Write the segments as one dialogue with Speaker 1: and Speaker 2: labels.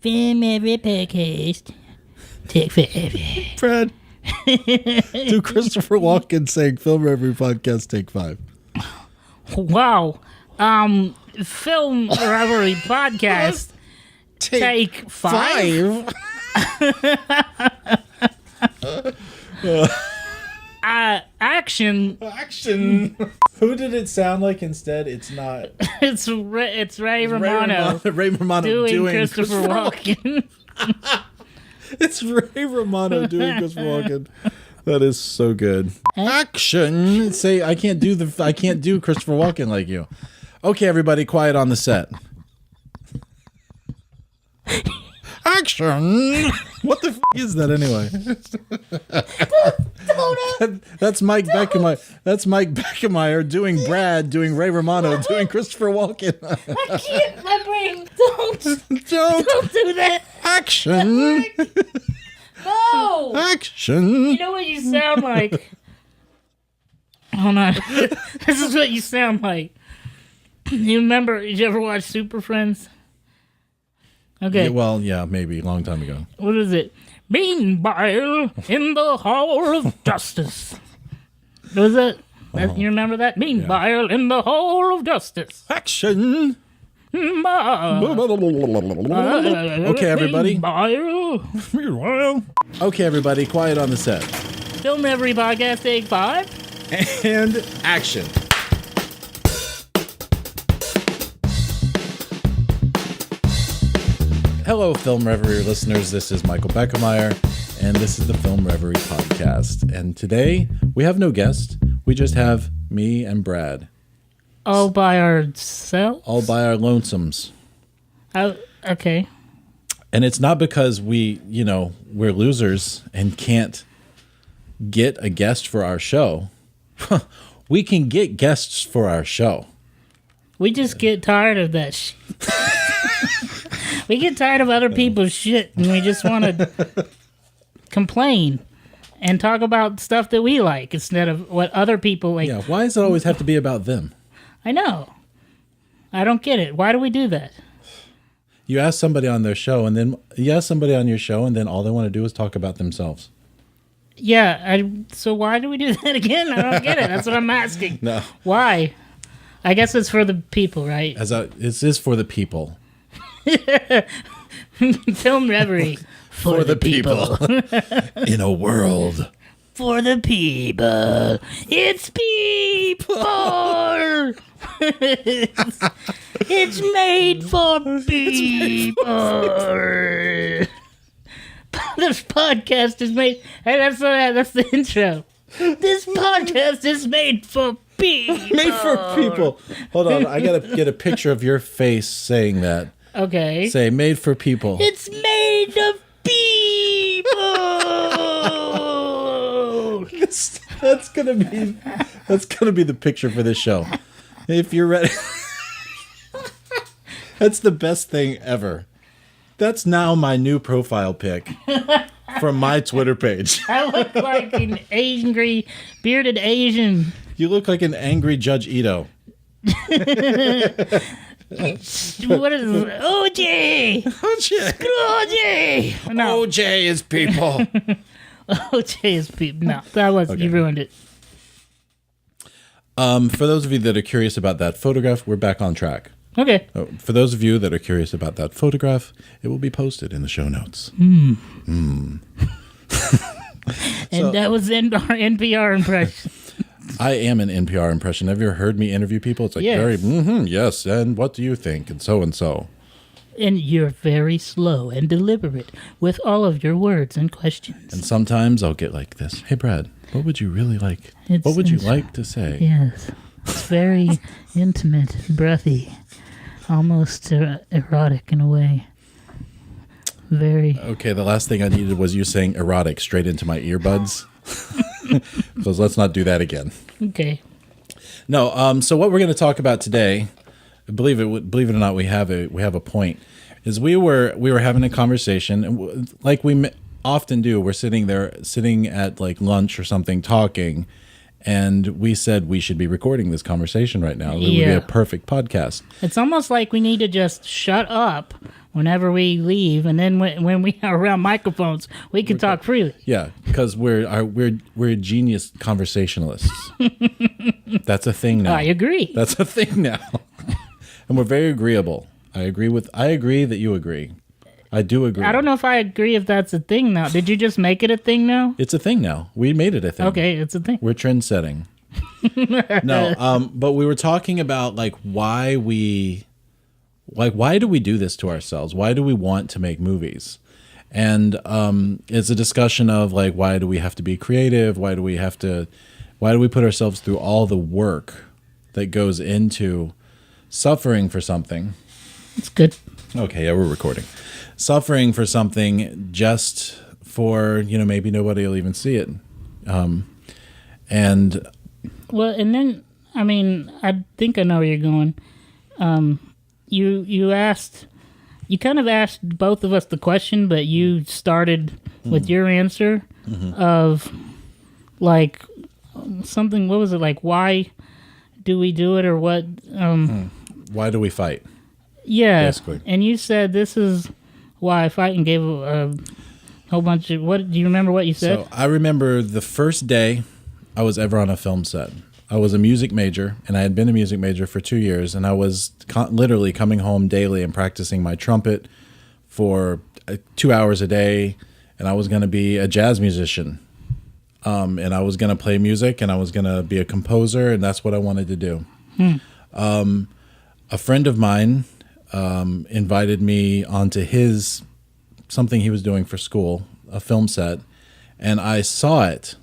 Speaker 1: Filmmaker podcast. Take 5.
Speaker 2: Brad, do Christopher Walken saying Film Reverie podcast take 5.
Speaker 1: Wow. Film Reverie podcast. Take 5. Action.
Speaker 2: Who did it sound like instead? It's not.
Speaker 1: It's Ray Romano.
Speaker 2: Ray Romano
Speaker 1: doing Christopher Walken.
Speaker 2: It's Ray Romano doing Christopher Walken. That is so good. Action. Say I can't do Christopher Walken like you. Okay, everybody, quiet on the set. Action. What the is that anyway? That's Mike Beckemeyer. That's Mike Beckemeyer doing Brad, doing Ray Romano, doing Christopher Walken.
Speaker 1: I can't. My brain. Don't do that.
Speaker 2: Action.
Speaker 1: No.
Speaker 2: Action.
Speaker 1: You know what you sound like? Hold on. This is what you sound like. You remember? Did you ever watch Super Friends? Okay.
Speaker 2: Yeah, well, yeah, maybe a long time ago.
Speaker 1: What is it? Meanwhile, in the Hall of Justice. Was it? You remember that? Meanwhile, in the Hall of Justice.
Speaker 2: Action. Okay, everybody.
Speaker 1: Meanwhile.
Speaker 2: Okay, everybody, quiet on the set.
Speaker 1: Film Reverie podcast take 5.
Speaker 2: And action. Hello, Film Reverie listeners. This is Michael Beckemeyer, and this is the Film Reverie podcast. And today, we have no guest. We just have me and Brad.
Speaker 1: All by ourselves?
Speaker 2: All by our lonesomes.
Speaker 1: Okay.
Speaker 2: And it's not because we're losers and can't get a guest for our show. We can get guests for our show.
Speaker 1: We just get tired of that shit. We get tired of other people's shit, and we just want to complain and talk about stuff that we like instead of what other people like.
Speaker 2: Yeah, why does it always have to be about them?
Speaker 1: I know. I don't get it. Why do we do that?
Speaker 2: You ask somebody on their show, and then you ask somebody on your show, and then all they want to do is talk about themselves.
Speaker 1: Yeah, so why do we do that again? I don't get it. That's what I'm asking.
Speaker 2: No.
Speaker 1: Why? I guess it's for the people, right?
Speaker 2: It is for the people.
Speaker 1: Film Reverie for the people.
Speaker 2: In a world
Speaker 1: for the people. It's people. It's made for people. This podcast is made. Hey, that's the intro. This podcast is made for people.
Speaker 2: Made for people. Hold on, I gotta get a picture of your face saying that.
Speaker 1: Okay.
Speaker 2: Say made for people.
Speaker 1: It's made of people.
Speaker 2: That's gonna be the picture for this show. If you're ready. That's the best thing ever. That's now my new profile pic from my Twitter page.
Speaker 1: I look like an angry bearded Asian.
Speaker 2: You look like an angry Judge Ito.
Speaker 1: What is it? OJ? OJ! No.
Speaker 2: OJ is people.
Speaker 1: OJ is people. No, that was okay. You ruined it.
Speaker 2: For those of you that are curious about that photograph, we're back on track.
Speaker 1: Okay.
Speaker 2: For those of you that are curious about that photograph, it will be posted in the show notes.
Speaker 1: And that was our NPR impression.
Speaker 2: I am an NPR impression. Have you ever heard me interview people? It's like
Speaker 1: yes.
Speaker 2: Yes, and what do you think? And so and so.
Speaker 1: And you're very slow and deliberate with all of your words and questions.
Speaker 2: And sometimes I'll get like this. Hey, Brad, what would you really like? What would you like to say?
Speaker 1: Yes. It's very intimate, breathy, almost erotic in a way. Very.
Speaker 2: Okay, the last thing I needed was you saying erotic straight into my earbuds. So let's not do that again.
Speaker 1: Okay.
Speaker 2: No. So what we're going to talk about today, believe it or not, we have a point. Is we were having a conversation, and like we often do. We're sitting at like lunch or something talking, And we said we should be recording this conversation right now. It would be a perfect podcast.
Speaker 1: It's almost like we need to just shut up whenever we leave, and then when we are around microphones, we can talk freely.
Speaker 2: Yeah, because we're genius conversationalists. That's a thing now.
Speaker 1: I agree.
Speaker 2: That's a thing now. And we're very agreeable. I agree that you agree. I do agree.
Speaker 1: I don't know if I agree if that's a thing now. Did you just make it a thing now?
Speaker 2: It's a thing now. We made it a thing.
Speaker 1: Okay, it's a thing.
Speaker 2: We're trend setting. No, but we were talking about why do we do this to ourselves? Why do we want to make movies? And it's a discussion of why do we have to be creative? Why do we put ourselves through all the work that goes into suffering for something?
Speaker 1: It's good.
Speaker 2: Okay, yeah, we're recording. Suffering for something just for, maybe nobody will even see it. And
Speaker 1: then, I think I know where you're going. You kind of asked both of us the question, but you started with your answer of something. What was it why do we do it, or what?
Speaker 2: Why do we fight?
Speaker 1: Yeah,
Speaker 2: basically.
Speaker 1: And you said this is why I fight, and gave a whole bunch of what. Do you remember what you said?
Speaker 2: So I remember the first day I was ever on a film set. I was a music major, and I had been a music major for 2 years, and I was literally coming home daily and practicing my trumpet for 2 hours a day, and I was going to be a jazz musician, and I was going to play music, and I was going to be a composer, and that's what I wanted to do. A friend of mine invited me onto something he was doing for school, a film set, and I saw it.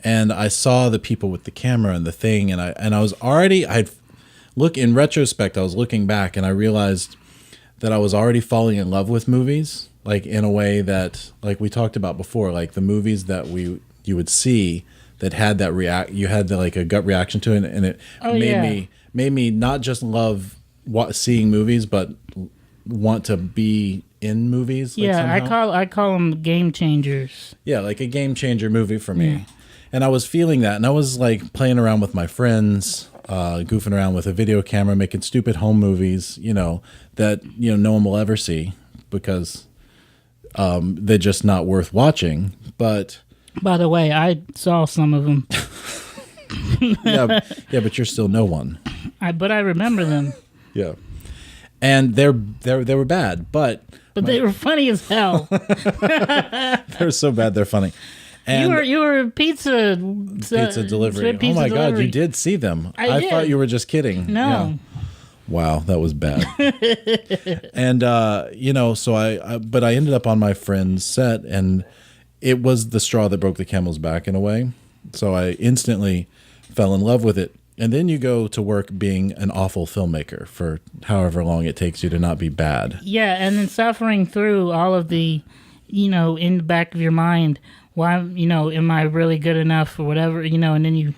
Speaker 2: And I saw the people with the camera and the thing, and I was already, in retrospect, I was looking back, and I realized that I was already falling in love with movies, in a way that, we talked about before, the movies that you would see that had that you had a gut reaction to it, and it made me not just love seeing movies, but want to be in movies.
Speaker 1: Yeah, I call them game changers.
Speaker 2: Yeah, a game changer movie for me. Yeah. And I was feeling that, and I was playing around with my friends, goofing around with a video camera, making stupid home movies, that no one will ever see because they're just not worth watching. But
Speaker 1: by the way, I saw some of them.
Speaker 2: yeah, but you're still no one.
Speaker 1: But I remember them.
Speaker 2: Yeah, and they were bad, but
Speaker 1: they were funny as hell.
Speaker 2: They're so bad, they're funny. And
Speaker 1: you were pizza
Speaker 2: delivery. Oh my God, you did see them. I thought you were just kidding.
Speaker 1: No.
Speaker 2: Yeah. Wow, that was bad. And so I ended up on my friend's set, and it was the straw that broke the camel's back in a way. So I instantly fell in love with it. And then you go to work being an awful filmmaker for however long it takes you to not be bad.
Speaker 1: Yeah, and then suffering through all of the, in the back of your mind, why, am I really good enough or whatever, and then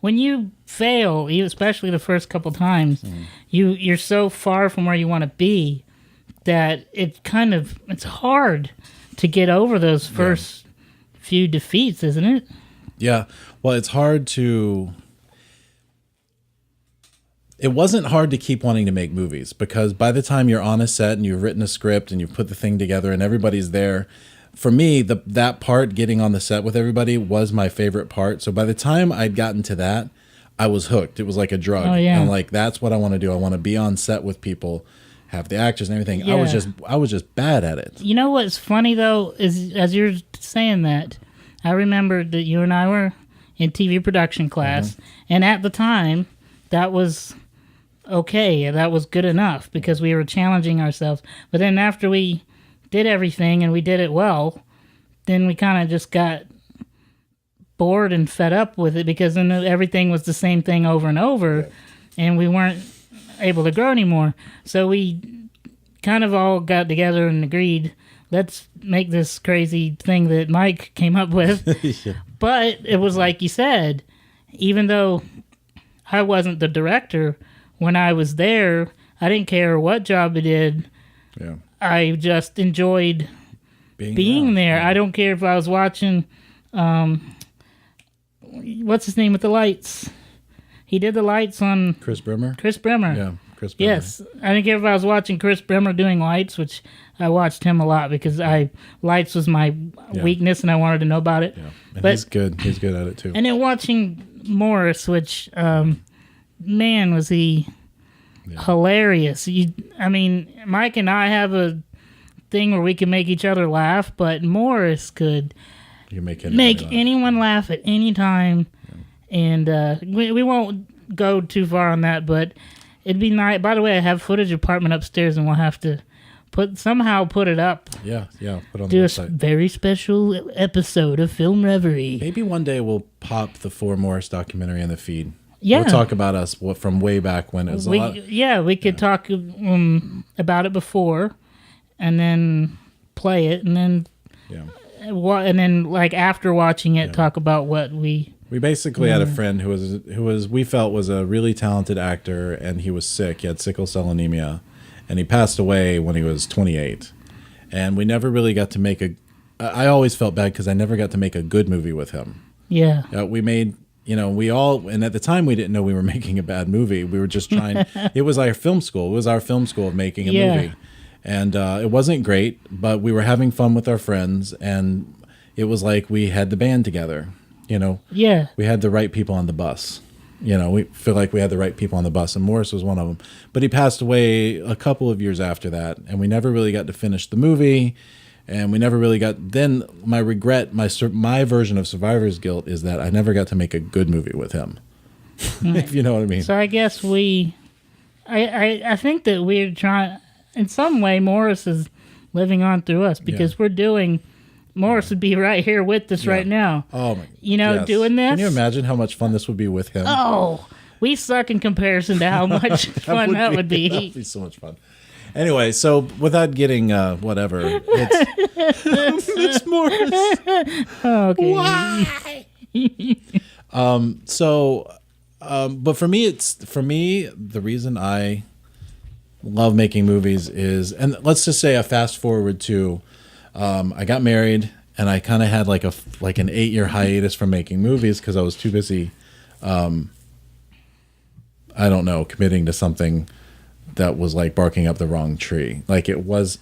Speaker 1: when you fail, especially the first couple times, you're so far from where you want to be that it's hard to get over those first few defeats, isn't it?
Speaker 2: Yeah. Well, it's hard it wasn't hard to keep wanting to make movies, because by the time you're on a set and you've written a script and you've put the thing together and everybody's there, for me, that part, getting on the set with everybody, was my favorite part. So by the time I'd gotten to that, I was hooked. It was like a drug.
Speaker 1: Oh, yeah.
Speaker 2: And that's what I want to do. I want to be on set with people, have the actors and everything. Yeah. I was just bad at it.
Speaker 1: You know what's funny though is, as you're saying that, I remember that you and I were in TV production class, and at the time, that was okay. That was good enough because we were challenging ourselves. But then after we did everything and we did it well, then we kind of just got bored and fed up with it, because then everything was the same thing over and over, and we weren't able to grow anymore. So we kind of all got together and agreed, let's make this crazy thing that Mike came up with. Yeah. But it was like you said, even though I wasn't the director, when I was there, I didn't care what job I did. Yeah. I just enjoyed being there. I don't care if I was watching, what's his name with the lights? He did the lights on
Speaker 2: Chris Bremer.
Speaker 1: Yeah,
Speaker 2: Chris Bremer.
Speaker 1: Yes, I think if I was watching Chris Bremer doing lights, which I watched him a lot because lights was my weakness and I wanted to know about it.
Speaker 2: Yeah, and he's good. He's good at it too.
Speaker 1: And then watching Morris, which man was he hilarious. Mike and I have a thing where we can make each other laugh, but Morris could make anyone laugh at any time. And we won't go too far on that, but it'd be nice. By the way, I have footage apartment upstairs, and we'll have to put it up.
Speaker 2: Yeah, put on
Speaker 1: do
Speaker 2: the
Speaker 1: a
Speaker 2: website.
Speaker 1: Very special episode of Film Reverie.
Speaker 2: Maybe one day we'll pop the Ford Morris documentary in the feed.
Speaker 1: Yeah,
Speaker 2: we'll talk about us from way back when it was a lot.
Speaker 1: Yeah, we could talk about it before, and then play it, and then like after watching it, talk about what we.
Speaker 2: We basically had a friend who we felt was a really talented actor, and he was sick. He had sickle cell anemia, and he passed away when he was 28. And we never really got to make I always felt bad because I never got to make a good movie with him.
Speaker 1: Yeah.
Speaker 2: We made, and at the time we didn't know we were making a bad movie. We were just trying. It was our film school. It was our film school of making a movie. And it wasn't great, but we were having fun with our friends, and it was like we had the band together. We had the right people on the bus. We feel like we had the right people on the bus, and Morris was one of them. But he passed away a couple of years after that, and we never really got to finish the movie, and we never really got. Then my regret, my version of survivor's guilt is that I never got to make a good movie with him. If you know what I mean.
Speaker 1: So I guess I think that we're trying, in some way, Morris is living on through us because we're doing. Morris would be right here with us right now.
Speaker 2: Oh my!
Speaker 1: Doing this.
Speaker 2: Can you imagine how much fun this would be with him?
Speaker 1: Oh, we suck in comparison to how much fun that would be.
Speaker 2: That would be so much fun. Anyway, so without getting whatever, it's Morris.
Speaker 1: Okay.
Speaker 2: Why? But for me, the reason I love making movies is, and let's just say a fast forward to. I got married, and I kind of had like an 8-year hiatus from making movies because I was too busy, committing to something that was like barking up the wrong tree. Like it was,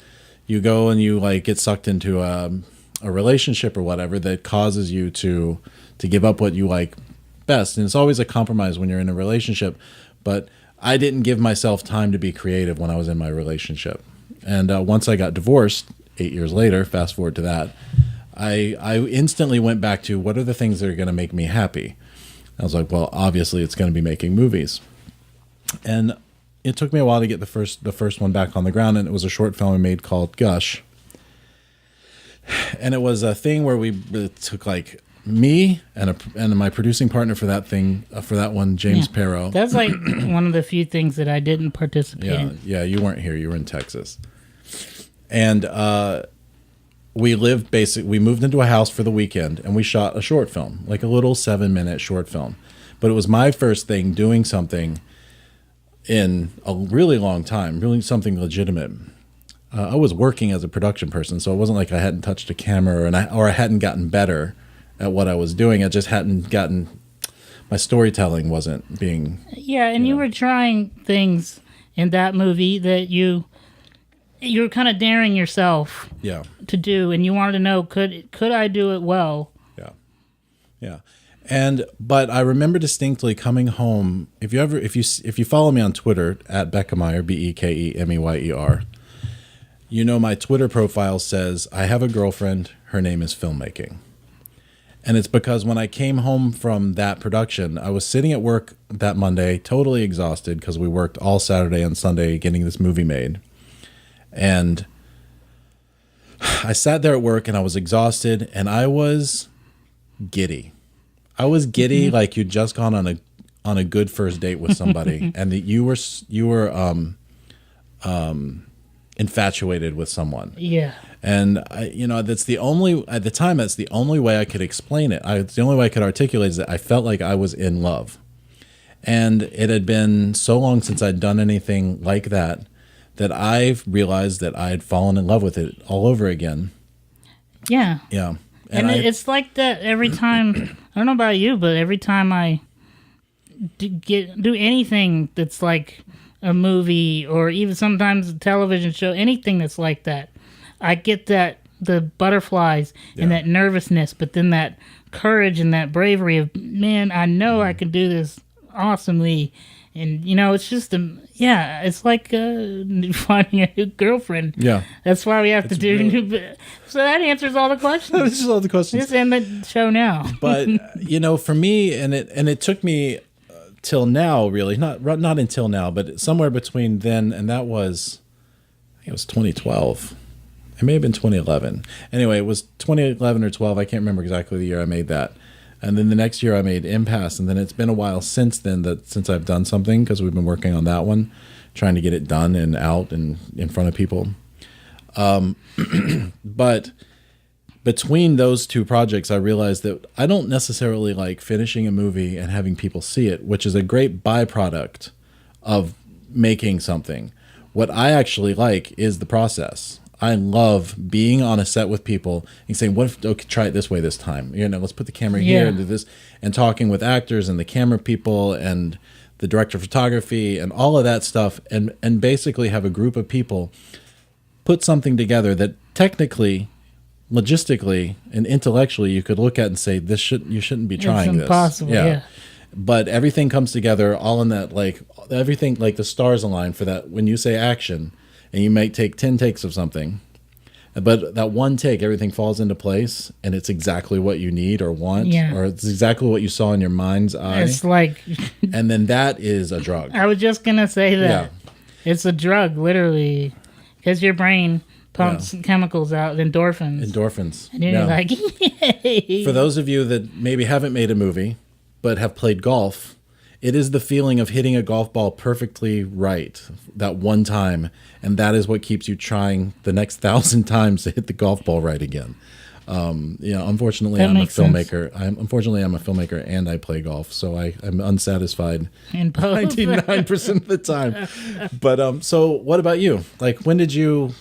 Speaker 2: you go and you like get sucked into a relationship or whatever that causes you to give up what you like best. And it's always a compromise when you're in a relationship. But I didn't give myself time to be creative when I was in my relationship. And once I got divorced, 8 years later, fast forward to that, I instantly went back to what are the things that are going to make me happy. I was like, well, obviously it's going to be making movies. And it took me a while to get the first one back on the ground, and it was a short film I made called Gush. And it was a thing where it took like me and my producing partner for that one, James Perro.
Speaker 1: That's like one of the few things that I didn't participate in.
Speaker 2: Yeah, you weren't here. You were in Texas. And we moved into a house for the weekend, and we shot a short film, like a little 7-minute short film. But it was my first thing doing something in a really long time, really something legitimate. I was working as a production person, so it wasn't like I hadn't touched a camera or I hadn't gotten better at what I was doing. I just hadn't gotten, my storytelling wasn't being... Yeah,
Speaker 1: and you were trying things in that movie that you were kind of daring yourself to do, and you wanted to know, could I do it well?
Speaker 2: Yeah. But I remember distinctly coming home. If you follow me on Twitter at Beckemeyer, Bekemeyer, my Twitter profile says I have a girlfriend. Her name is Filmmaking. And it's because when I came home from that production, I was sitting at work that Monday, totally exhausted because we worked all Saturday and Sunday getting this movie made. And I sat there at work and I was exhausted and I was giddy. Like you'd just gone on a good first date with somebody and that you were infatuated with someone.
Speaker 1: Yeah.
Speaker 2: And that's the only way I could explain it. It's the only way I could articulate is that I felt like I was in love. And it had been so long since I'd done anything like that I've realized that I had fallen in love with it all over again.
Speaker 1: Yeah.
Speaker 2: Yeah.
Speaker 1: And it's like that every time. I don't know about you, but every time I do anything that's like a movie or even sometimes a television show, anything that's like that, I get the butterflies and that nervousness, but then that courage and that bravery of, man, I know I can do this awesomely. And, it's just, it's like finding a new girlfriend.
Speaker 2: Yeah.
Speaker 1: That's why we have to do So that answers all the questions.
Speaker 2: This is all the questions.
Speaker 1: Just end the show now.
Speaker 2: But, for me, and it took me till now, really, not until now, but somewhere between then and that was, I think it was 2012. It may have been 2011. Anyway, it was 2011 or 12. I can't remember exactly the year I made that. And then the next year I made Impasse, and then it's been a while since then since I've done something, because we've been working on that one, trying to get it done and out and in front of people. But between those two projects, I realized that I don't necessarily like finishing a movie and having people see it, which is a great byproduct of making something. What I actually like is the process. I love being on a set with people and saying, "What if try it this way this time? Let's put the camera here and do this," and talking with actors and the camera people and the director of photography and all of that stuff, and basically have a group of people put something together that technically, logistically, and intellectually you could look at and say, you shouldn't be trying this.
Speaker 1: It's impossible. Yeah.
Speaker 2: But everything comes together all in that, like everything, like the stars align for that. When you say action, and you might take 10 takes of something, but that one take, everything falls into place, and it's exactly what you need or want, or it's exactly what you saw in your mind's eye.
Speaker 1: It's like...
Speaker 2: and then that is a drug.
Speaker 1: I was just going to say that. Yeah. It's a drug, literally, because your brain pumps chemicals out, endorphins. And you're like, yay!
Speaker 2: For those of you that maybe haven't made a movie, but have played golf, it is the feeling of hitting a golf ball perfectly right that one time, and that is what keeps you trying the next 1,000 times to hit the golf ball right again. Unfortunately, I'm a filmmaker. I'm a filmmaker, and I play golf, so I'm unsatisfied 99% of the time. But so, what about you? Like, when did you?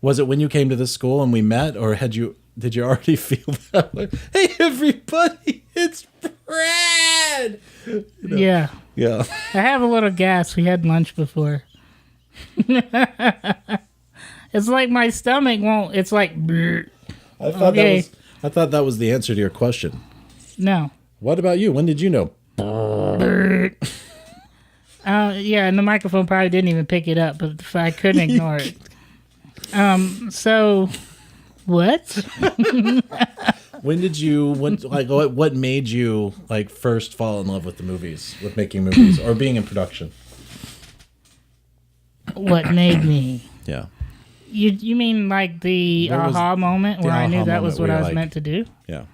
Speaker 2: Was it when you came to this school and we met, or did you already feel that way? Hey, everybody, it's Brad.
Speaker 1: Yeah.
Speaker 2: I
Speaker 1: have a little gas. We had lunch before. It's like my stomach won't. It's like.
Speaker 2: I thought that was the answer to your question.
Speaker 1: No.
Speaker 2: What about you? When did you know?
Speaker 1: And the microphone probably didn't even pick it up, but I couldn't ignore it. So, what?
Speaker 2: When did you? What made you first fall in love with with making movies, or being in production?
Speaker 1: What made me?
Speaker 2: Yeah.
Speaker 1: You mean like the aha moment where I knew that was what I was meant to do?
Speaker 2: Yeah.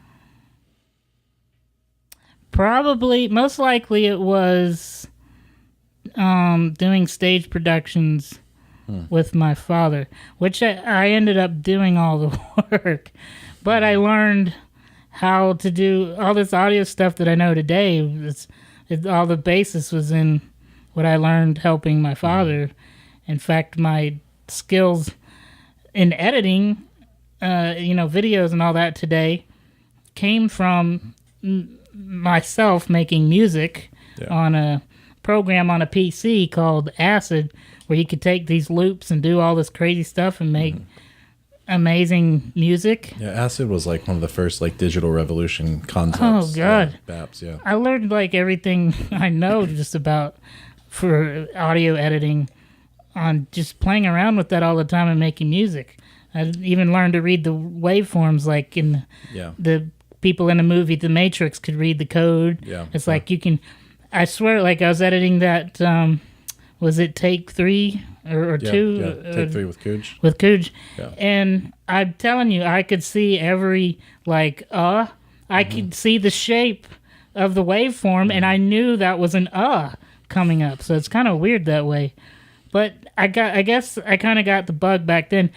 Speaker 1: Probably, most likely, it was doing stage productions with my father, which I ended up doing all the work. But I learned how to do all this audio stuff that I know today. All the basis was in what I learned helping my father. In fact, my skills in editing, videos and all that today came from myself making music on a program on a PC called Acid, where you could take these loops and do all this crazy stuff and make amazing music.
Speaker 2: Yeah, Acid was one of the first digital revolution concepts.
Speaker 1: Oh God,
Speaker 2: BAPs, yeah.
Speaker 1: I learned everything I know just about for audio editing on just playing around with that all the time and making music. I even learned to read the waveforms, in the people in the movie The Matrix could read the code.
Speaker 2: Yeah,
Speaker 1: it's you can. I swear, I was editing that. Was it take 3 or 2?
Speaker 2: Yeah, take 3 with Cooge.
Speaker 1: With Cooge.
Speaker 2: Yeah.
Speaker 1: And I'm telling you, I could see every, I could see the shape of the waveform, and I knew that was an coming up. So it's kind of weird that way. But I guess I kind of got the bug back then.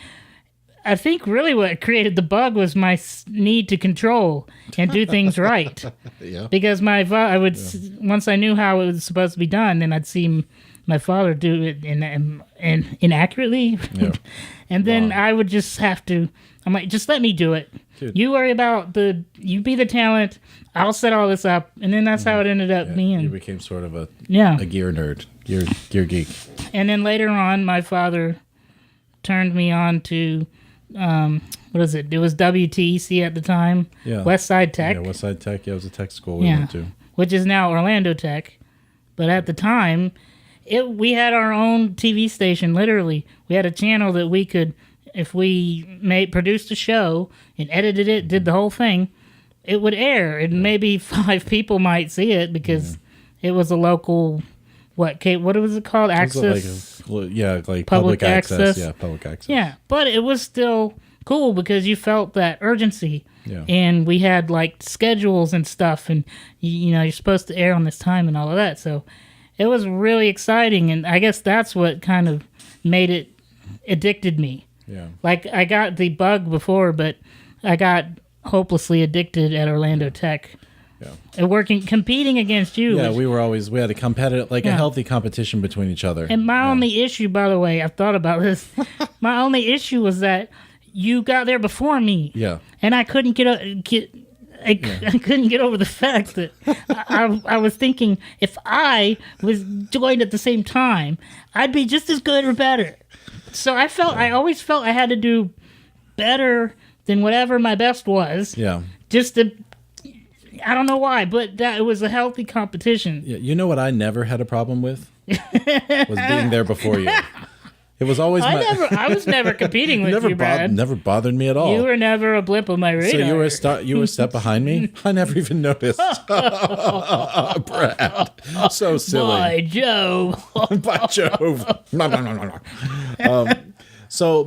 Speaker 1: I think really what created the bug was my need to control and do things right.
Speaker 2: Yeah.
Speaker 1: Because once I knew how it was supposed to be done, then I'd see my father do it inaccurately,
Speaker 2: Yeah.
Speaker 1: and then
Speaker 2: Wrong.
Speaker 1: I would just have to. I'm like, just let me do it.
Speaker 2: Dude.
Speaker 1: You worry about you be the talent. I'll set all this up, and then that's how it ended up
Speaker 2: Yeah,
Speaker 1: being.
Speaker 2: you became sort of a gear nerd, gear geek.
Speaker 1: And then later on, my father turned me on to, what is it? It was WTEC at the time.
Speaker 2: Yeah.
Speaker 1: West Side Tech.
Speaker 2: Yeah, West Side Tech. Yeah, it was a tech school we went to.
Speaker 1: Which is now Orlando Tech. But at the time, we had our own TV station, literally. We had a channel that we could, if we produced a show and edited it, did the whole thing, it would air. And maybe 5 people might see it because it was a local... What was it called? Access?
Speaker 2: Like public access. Yeah, public access.
Speaker 1: Yeah, but it was still cool because you felt that urgency.
Speaker 2: Yeah.
Speaker 1: And we had like schedules and stuff, and you're supposed to air on this time and all of that. So it was really exciting, and I guess that's what kind of made it addicted me.
Speaker 2: Yeah.
Speaker 1: Like I got the bug before, but I got hopelessly addicted at Orlando Tech.
Speaker 2: Yeah.
Speaker 1: And competing against you.
Speaker 2: Yeah, we had a competitive, a healthy competition between each other.
Speaker 1: And my only issue, by the way, I've thought about this. My only issue was that you got there before me.
Speaker 2: Yeah.
Speaker 1: And I couldn't I couldn't get over the fact that I was thinking if I was joined at the same time, I'd be just as good or better. So I always felt I had to do better than whatever my best was.
Speaker 2: Yeah.
Speaker 1: Just to, I don't know why, but it was a healthy competition.
Speaker 2: Yeah, you know what I never had a problem with? Was being there before you. It was always
Speaker 1: I was never competing with you, Brad.
Speaker 2: Never bothered me at all.
Speaker 1: You were never a blip on my radar.
Speaker 2: So you were a step behind me? I never even noticed. Brad. So silly.
Speaker 1: By Jove.
Speaker 2: By Jove.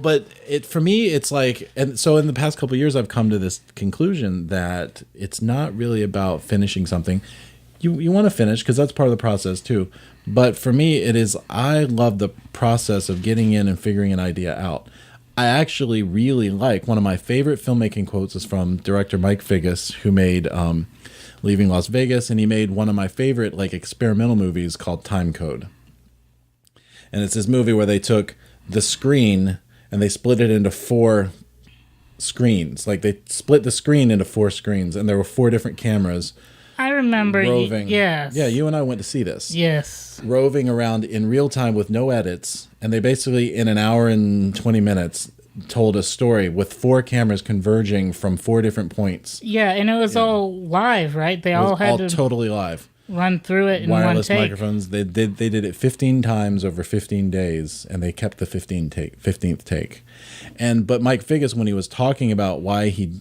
Speaker 2: But for me, it's like, and so in the past couple of years, I've come to this conclusion that it's not really about finishing something. You want to finish because that's part of the process too. But for me, it is, I love the process of getting in and figuring an idea out. I actually really like, one of my favorite filmmaking quotes is from director Mike Figgis, who made Leaving Las Vegas, and he made one of my favorite experimental movies called Time Code. And it's this movie where they took the screen and they split it into 4 screens. Like they split the screen into 4 screens, and there were 4 different cameras.
Speaker 1: I remember.
Speaker 2: Roving.
Speaker 1: Yes.
Speaker 2: Yeah, you and I went to see this.
Speaker 1: Yes.
Speaker 2: Roving around in real time with no edits, and they basically in an hour and 20 minutes told a story with 4 cameras converging from 4 different points.
Speaker 1: Yeah, and it was all live, right? They all had to
Speaker 2: totally live.
Speaker 1: Run through it in
Speaker 2: wireless
Speaker 1: one take.
Speaker 2: Microphones. They did it 15 times over 15 days, and they kept the 15th take. But Mike Figgis, when he was talking about why he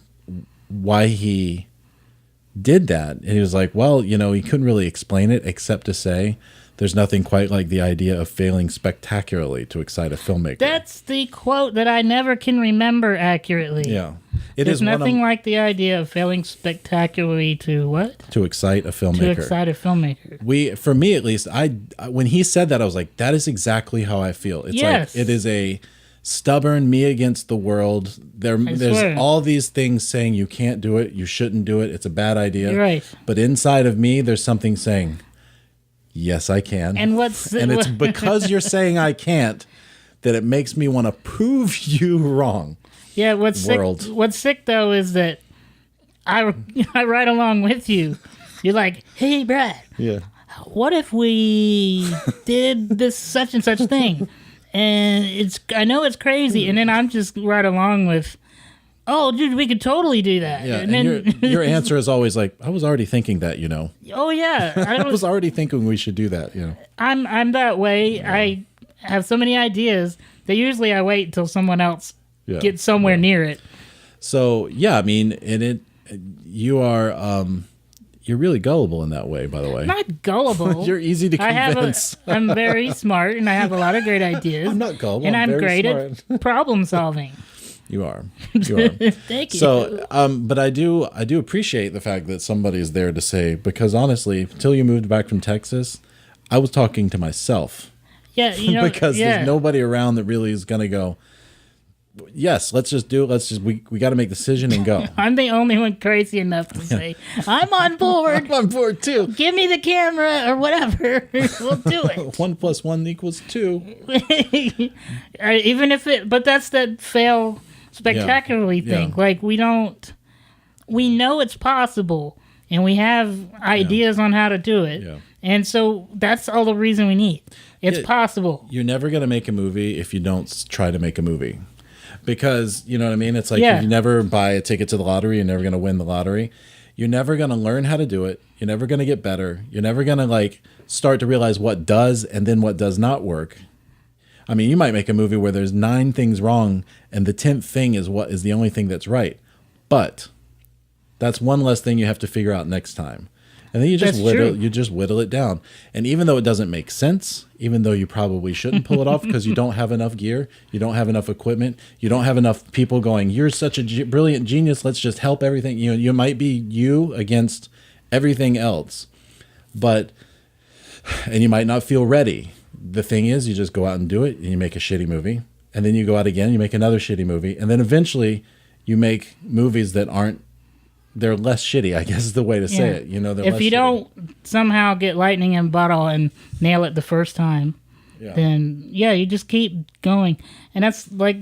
Speaker 2: did that, and he was like, well, he couldn't really explain it except to say there's nothing quite like the idea of failing spectacularly to excite a filmmaker.
Speaker 1: That's the quote that I never can remember accurately.
Speaker 2: Yeah.
Speaker 1: There's nothing like the idea of failing spectacularly to what?
Speaker 2: To excite a filmmaker.
Speaker 1: To excite a filmmaker.
Speaker 2: For me at least, when he said that, I was like, that is exactly how I feel. It's
Speaker 1: yes.
Speaker 2: Like it is a stubborn me against the world. There's all these things saying you can't do it, you shouldn't do it, it's a bad idea.
Speaker 1: You're right.
Speaker 2: But inside of me, there's something saying, yes, I can.
Speaker 1: And
Speaker 2: it's because you're saying I can't that it makes me want to prove you wrong.
Speaker 1: Yeah, what's sick though is that I ride along with you. You're like, hey, Brad.
Speaker 2: Yeah.
Speaker 1: What if we did this such and such thing? And I know it's crazy, and then I'm just right along with, oh, dude, we could totally do that.
Speaker 2: Yeah,
Speaker 1: and then
Speaker 2: your answer is always like, I was already thinking that,
Speaker 1: Oh yeah,
Speaker 2: I was already thinking we should do that.
Speaker 1: I'm that way. Yeah. I have so many ideas that usually I wait until someone else gets somewhere near it.
Speaker 2: So yeah, I mean, you are. You're really gullible in that way, by the way.
Speaker 1: Not gullible.
Speaker 2: You're easy to convince.
Speaker 1: I'm very smart, and I have a lot of great ideas.
Speaker 2: I'm not gullible.
Speaker 1: And I'm
Speaker 2: very
Speaker 1: great
Speaker 2: smart.
Speaker 1: at problem solving.
Speaker 2: You are. Thank
Speaker 1: you.
Speaker 2: So, but I do appreciate the fact that somebody's there to say, because honestly, until you moved back from Texas, I was talking to myself.
Speaker 1: Yeah,
Speaker 2: because there's nobody around that really is going to go, yes, let's just do it. We got to make the decision and go.
Speaker 1: I'm the only one crazy enough to say, I'm on board.
Speaker 2: I'm on board too.
Speaker 1: Give me the camera or whatever. We'll do it.
Speaker 2: 1 + 1 = 2.
Speaker 1: Even if but that's that fail spectacularly thing.
Speaker 2: Yeah.
Speaker 1: Like we know it's possible and we have ideas on how to do it.
Speaker 2: Yeah.
Speaker 1: And so that's all the reason we need. It's possible.
Speaker 2: You're never going to make a movie if you don't try to make a movie. Because, you know what I mean? It's like if you never buy a ticket to the lottery, you're never going to win the lottery. You're never going to learn how to do it. You're never going to get better. You're never going to like start to realize what does and then what does not work. I mean, you might make a movie where there's 9 things wrong and the 10th thing is what is the only thing that's right. But that's one less thing you have to figure out next time. And then you just whittle it down. And even though it doesn't make sense, even though you probably shouldn't pull it off because you don't have enough gear, you don't have enough equipment, you don't have enough people going, you're such a brilliant genius, let's just help everything. You know, you might be you against everything else. And you might not feel ready. The thing is, you just go out and do it and you make a shitty movie. And then you go out again, and you make another shitty movie. And then eventually you make movies that they're less shitty, I guess is the way to say it. You know,
Speaker 1: if you don't somehow get lightning in a bottle and nail it the first time, then you just keep going. And that's like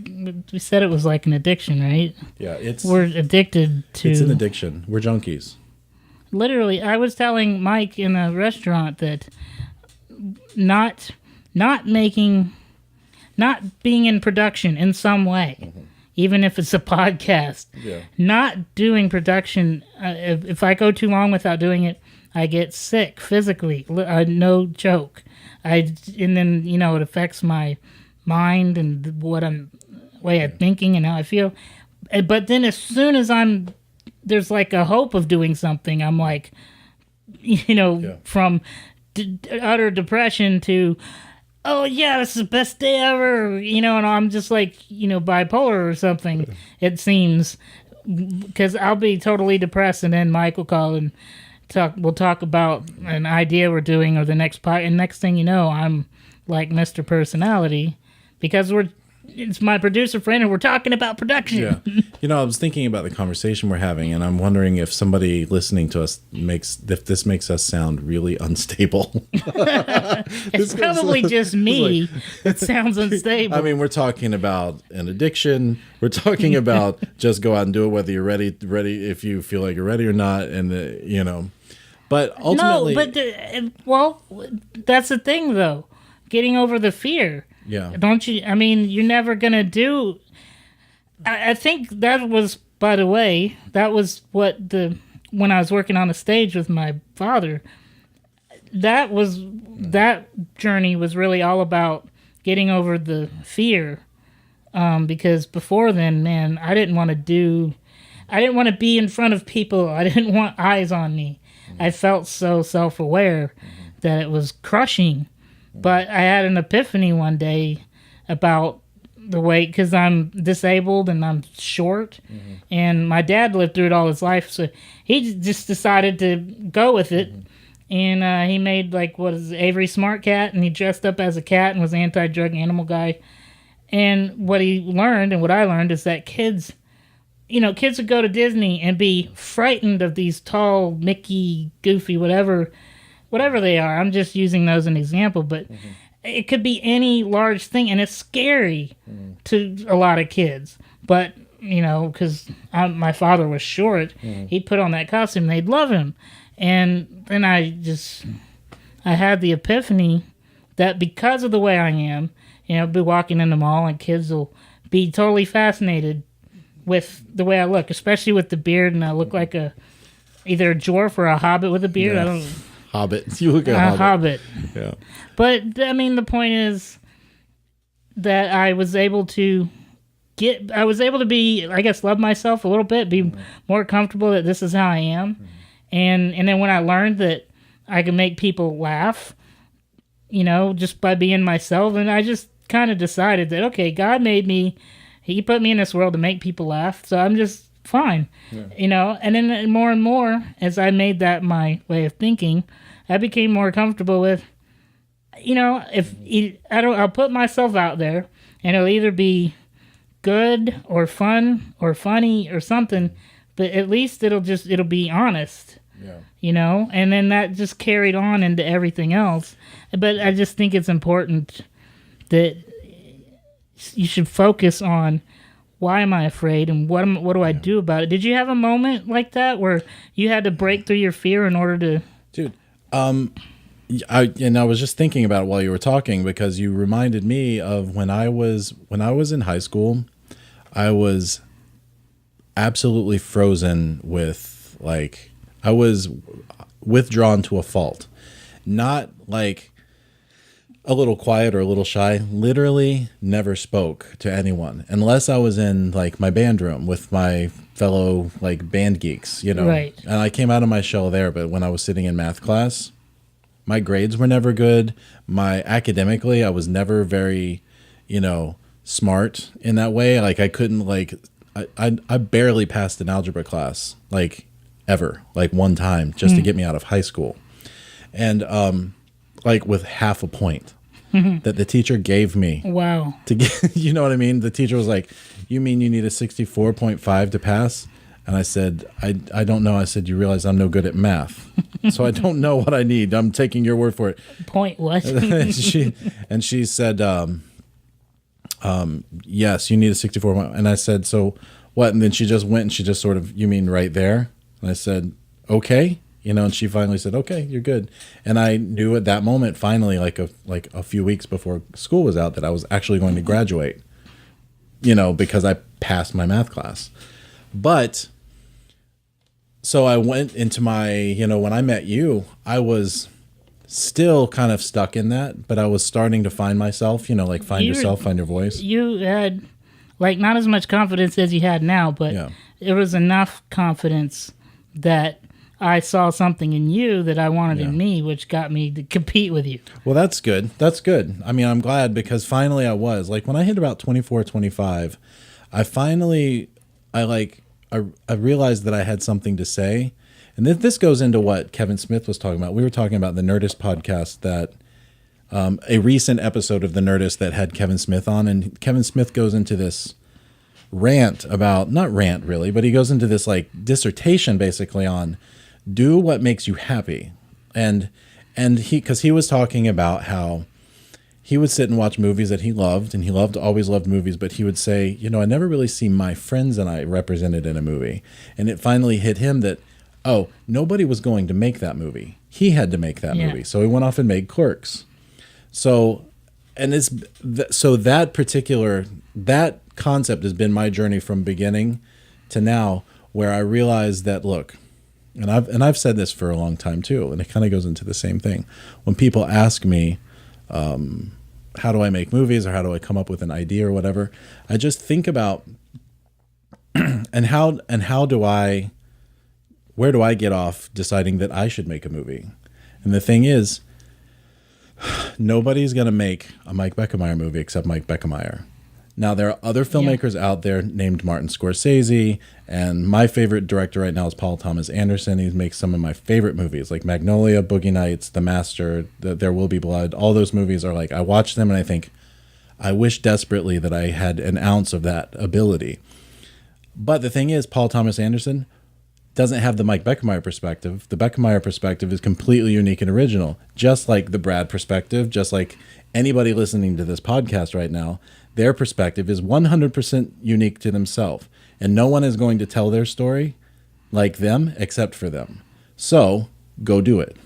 Speaker 1: we said, it was like an addiction, right?
Speaker 2: Yeah,
Speaker 1: we're addicted to.
Speaker 2: It's an addiction. We're junkies.
Speaker 1: Literally, I was telling Mike in a restaurant that not being in production in some way. Even if it's a podcast, not doing production. If I go too long without doing it, I get sick physically. No joke. And then it affects my mind and way I'm thinking and how I feel. But then as soon as there's like a hope of doing something, I'm like, from utter depression to, oh yeah, this is the best day ever, and I'm just like, bipolar or something, it seems, because I'll be totally depressed and then Mike will call and we'll talk about an idea we're doing or the next part, and next thing you know, I'm like Mr. Personality because it's my producer friend and we're talking about production.
Speaker 2: Yeah. I was thinking about the conversation we're having and I'm wondering if somebody listening to us if this makes us sound really unstable.
Speaker 1: It's probably just me that sounds unstable.
Speaker 2: I mean, we're talking about an addiction. We're talking about just go out and do it, whether you're ready if you feel like you're ready or not. And, but ultimately.
Speaker 1: No, but, that's the thing though. Getting over the fear.
Speaker 2: Yeah.
Speaker 1: Don't you? I mean, you're never going to do. I think that was, by the way, that was what when I was working on the stage with my father, that journey was really all about getting over the fear. Because before then, man, I didn't want to be in front of people. I didn't want eyes on me. I felt so self-aware that it was crushing. But I had an epiphany one day about the way, because I'm disabled and I'm short, and my dad lived through it all his life, so he just decided to go with it, and he made Avery Smart Cat, and he dressed up as a cat and was an anti-drug animal guy. And what he learned, and what I learned, is that kids would go to Disney and be frightened of these tall, Mickey, Goofy, whatever they are. I'm just using those as an example, but it could be any large thing, and it's scary to a lot of kids. But, because my father was short, he'd put on that costume, they'd love him. And then I had the epiphany that because of the way I am, I'll be walking in the mall and kids will be totally fascinated with the way I look, especially with the beard, and I look like either a dwarf or a hobbit with a beard.
Speaker 2: Yeah.
Speaker 1: I don't
Speaker 2: Hobbit. You look at
Speaker 1: a hobbit.
Speaker 2: Yeah.
Speaker 1: But, I mean, the point is that I was able to be, I guess, love myself a little bit, be more comfortable that this is how I am. And then when I learned that I could make people laugh, just by being myself, and I just kind of decided that, okay, God made me, he put me in this world to make people laugh, so I'm just fine. Yeah. And then more and more, as I made that my way of thinking, I became more comfortable with, I'll put myself out there, and it'll either be good or fun or funny or something, but at least it'll be honest.
Speaker 2: Yeah.
Speaker 1: And then that just carried on into everything else. But I just think it's important that you should focus on, why am I afraid and what do I do about it? Did you have a moment like that where you had to break through your fear in order to...
Speaker 2: Dude, I was just thinking about it while you were talking, because you reminded me of when I was in high school. I was absolutely frozen with, like, I was withdrawn to a fault. Not like a little quiet or a little shy. Literally never spoke to anyone unless I was in, like, my band room with my fellow, like, band geeks,
Speaker 1: Right.
Speaker 2: And I came out of my shell there, but when I was sitting in math class, my grades were never good. Academically, I was never very, smart in that way. Like, I couldn't, like, I barely passed an algebra class, like, ever, like, one time, just to get me out of high school. And like, with half a point that the teacher gave me.
Speaker 1: Wow.
Speaker 2: To get, you know what I mean? The teacher was like, "You mean you need a 64.5 to pass?" And I said, I don't know. I said, "You realize I'm no good at math, so I don't know what I need. I'm taking your word for it."
Speaker 1: Point what?
Speaker 2: she said, "Yes, you need a 64." And I said, "So what?" And then she just went and she just sort of, "You mean right there?" And I said, "Okay." And she finally said, "Okay, you're good." And I knew at that moment, finally, like a few weeks before school was out, that I was actually going to graduate, because I passed my math class. But so I went into my, when I met you, I was still kind of stuck in that, but I was starting to find myself, like find yourself, find your voice.
Speaker 1: You had, like, not as much confidence as you had now, but it was enough confidence that I saw something in you that I wanted in me, which got me to compete with you.
Speaker 2: Well, that's good. That's good. I mean, I'm glad, because finally I was. Like, when I hit about 24, 25, I realized that I had something to say. And this goes into what Kevin Smith was talking about. We were talking about the Nerdist podcast, that a recent episode of the Nerdist that had Kevin Smith on. And Kevin Smith goes into this rant about, not rant really, but he goes into this, like, dissertation basically on do what makes you happy. And because he was talking about how he would sit and watch movies that he loved, and he always loved movies, but he would say, I never really see my friends and I represented in a movie. And it finally hit him that, nobody was going to make that movie. He had to make that movie. So he went off and made Clerks. So, that concept has been my journey from beginning to now, where I realized that, look, and I've said this for a long time too, and it kind of goes into the same thing. When people ask me, how do I make movies, or how do I come up with an idea or whatever, I just think about where do I get off deciding that I should make a movie? And the thing is, nobody's going to make a Mike Beckemeyer movie except Mike Beckemeyer. Now, there are other filmmakers out there named Martin Scorsese, and my favorite director right now is Paul Thomas Anderson. He makes some of my favorite movies, like Magnolia, Boogie Nights, The Master, There Will Be Blood. All those movies are like, I watch them and I think, I wish desperately that I had an ounce of that ability. But the thing is, Paul Thomas Anderson doesn't have the Mike Beckemeyer perspective. The Beckemeyer perspective is completely unique and original, just like the Brad perspective, just like anybody listening to this podcast right now. Their perspective is 100% unique to themselves, and no one is going to tell their story like them except for them. So go do it.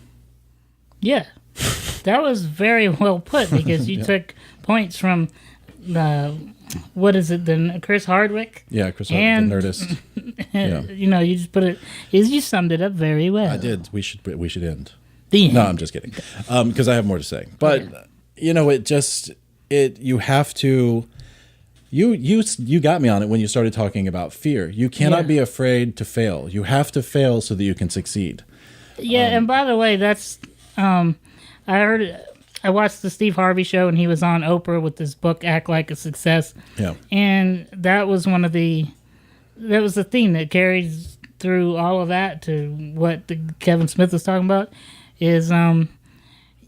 Speaker 1: Yeah, that was very well put, because you took points from what is it? The Chris Hardwick.
Speaker 2: Yeah, Chris Hardwick, the Nerdist.
Speaker 1: You just put it. You summed it up very well.
Speaker 2: I did. We should end.
Speaker 1: The end.
Speaker 2: No, I'm just kidding. Because I have more to say. But you have to. You got me on it when you started talking about fear. You cannot be afraid to fail. You have to fail so that you can succeed.
Speaker 1: Yeah, and by the way, that's I watched the Steve Harvey show, and he was on Oprah with this book, Act Like a Success.
Speaker 2: Yeah.
Speaker 1: And that was the theme that carries through all of that to what Kevin Smith was talking about, is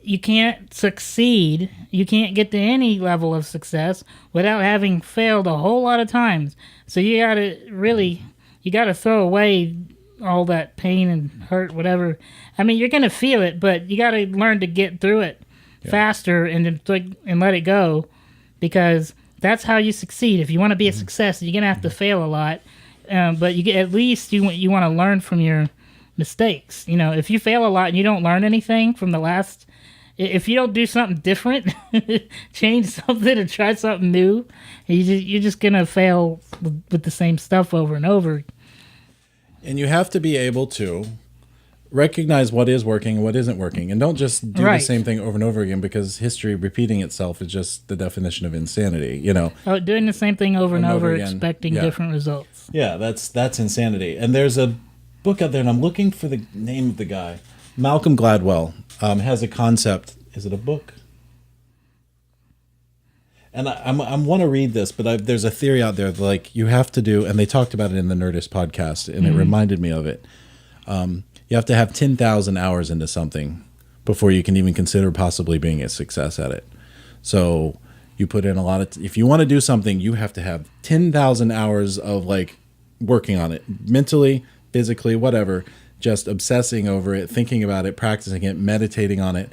Speaker 1: you can't succeed. You can't get to any level of success without having failed a whole lot of times. So you gotta throw away all that pain and hurt, whatever. I mean, you're gonna feel it, but you gotta learn to get through it faster and let it go, because that's how you succeed. If you want to be a success, you're gonna have to fail a lot, but at least you want to learn from your mistakes. You know, if you fail a lot and you don't learn anything from the last, if you don't do something different, change something and try something new, you're just gonna fail with the same stuff over and over.
Speaker 2: And you have to be able to recognize what is working and what isn't working, and don't just do the same thing over and over again, because history repeating itself is just the definition of insanity. You know,
Speaker 1: doing the same thing over and over again, expecting different results.
Speaker 2: Yeah, that's insanity. And there's a book out there, and I'm looking for the name of the guy. Malcolm Gladwell has a concept. Is it a book? And I want to read this, but there's a theory out there that, like, you have to do, and they talked about it in the Nerdist podcast, and it reminded me of it. You have to have 10,000 hours into something before you can even consider possibly being a success at it. So you put in a lot of, if you want to do something, you have to have 10,000 hours of, like, working on it mentally, physically, whatever, just obsessing over it, thinking about it, practicing it, meditating on it.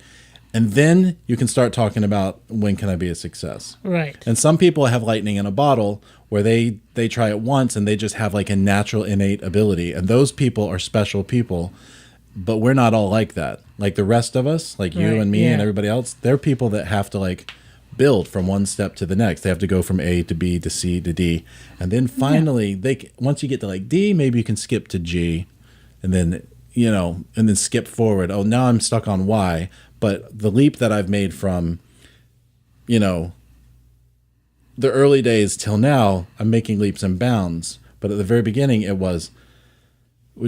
Speaker 2: And then you can start talking about, when can I be a success?
Speaker 1: Right.
Speaker 2: And some people have lightning in a bottle, where they try it once and they just have, like, a natural innate ability. And those people are special people, but we're not all like that. Like the rest of us, like you and me and everybody else, they're people that have to, like, build from one step to the next. They have to go from A to B to C to D. And then finally, once you get to, like, D, maybe you can skip to G, and then, you know, and then skip forward. Oh, now I'm stuck on Y. But the leap that I've made from, you know, the early days till now, I'm making leaps and bounds. But at the very beginning, it was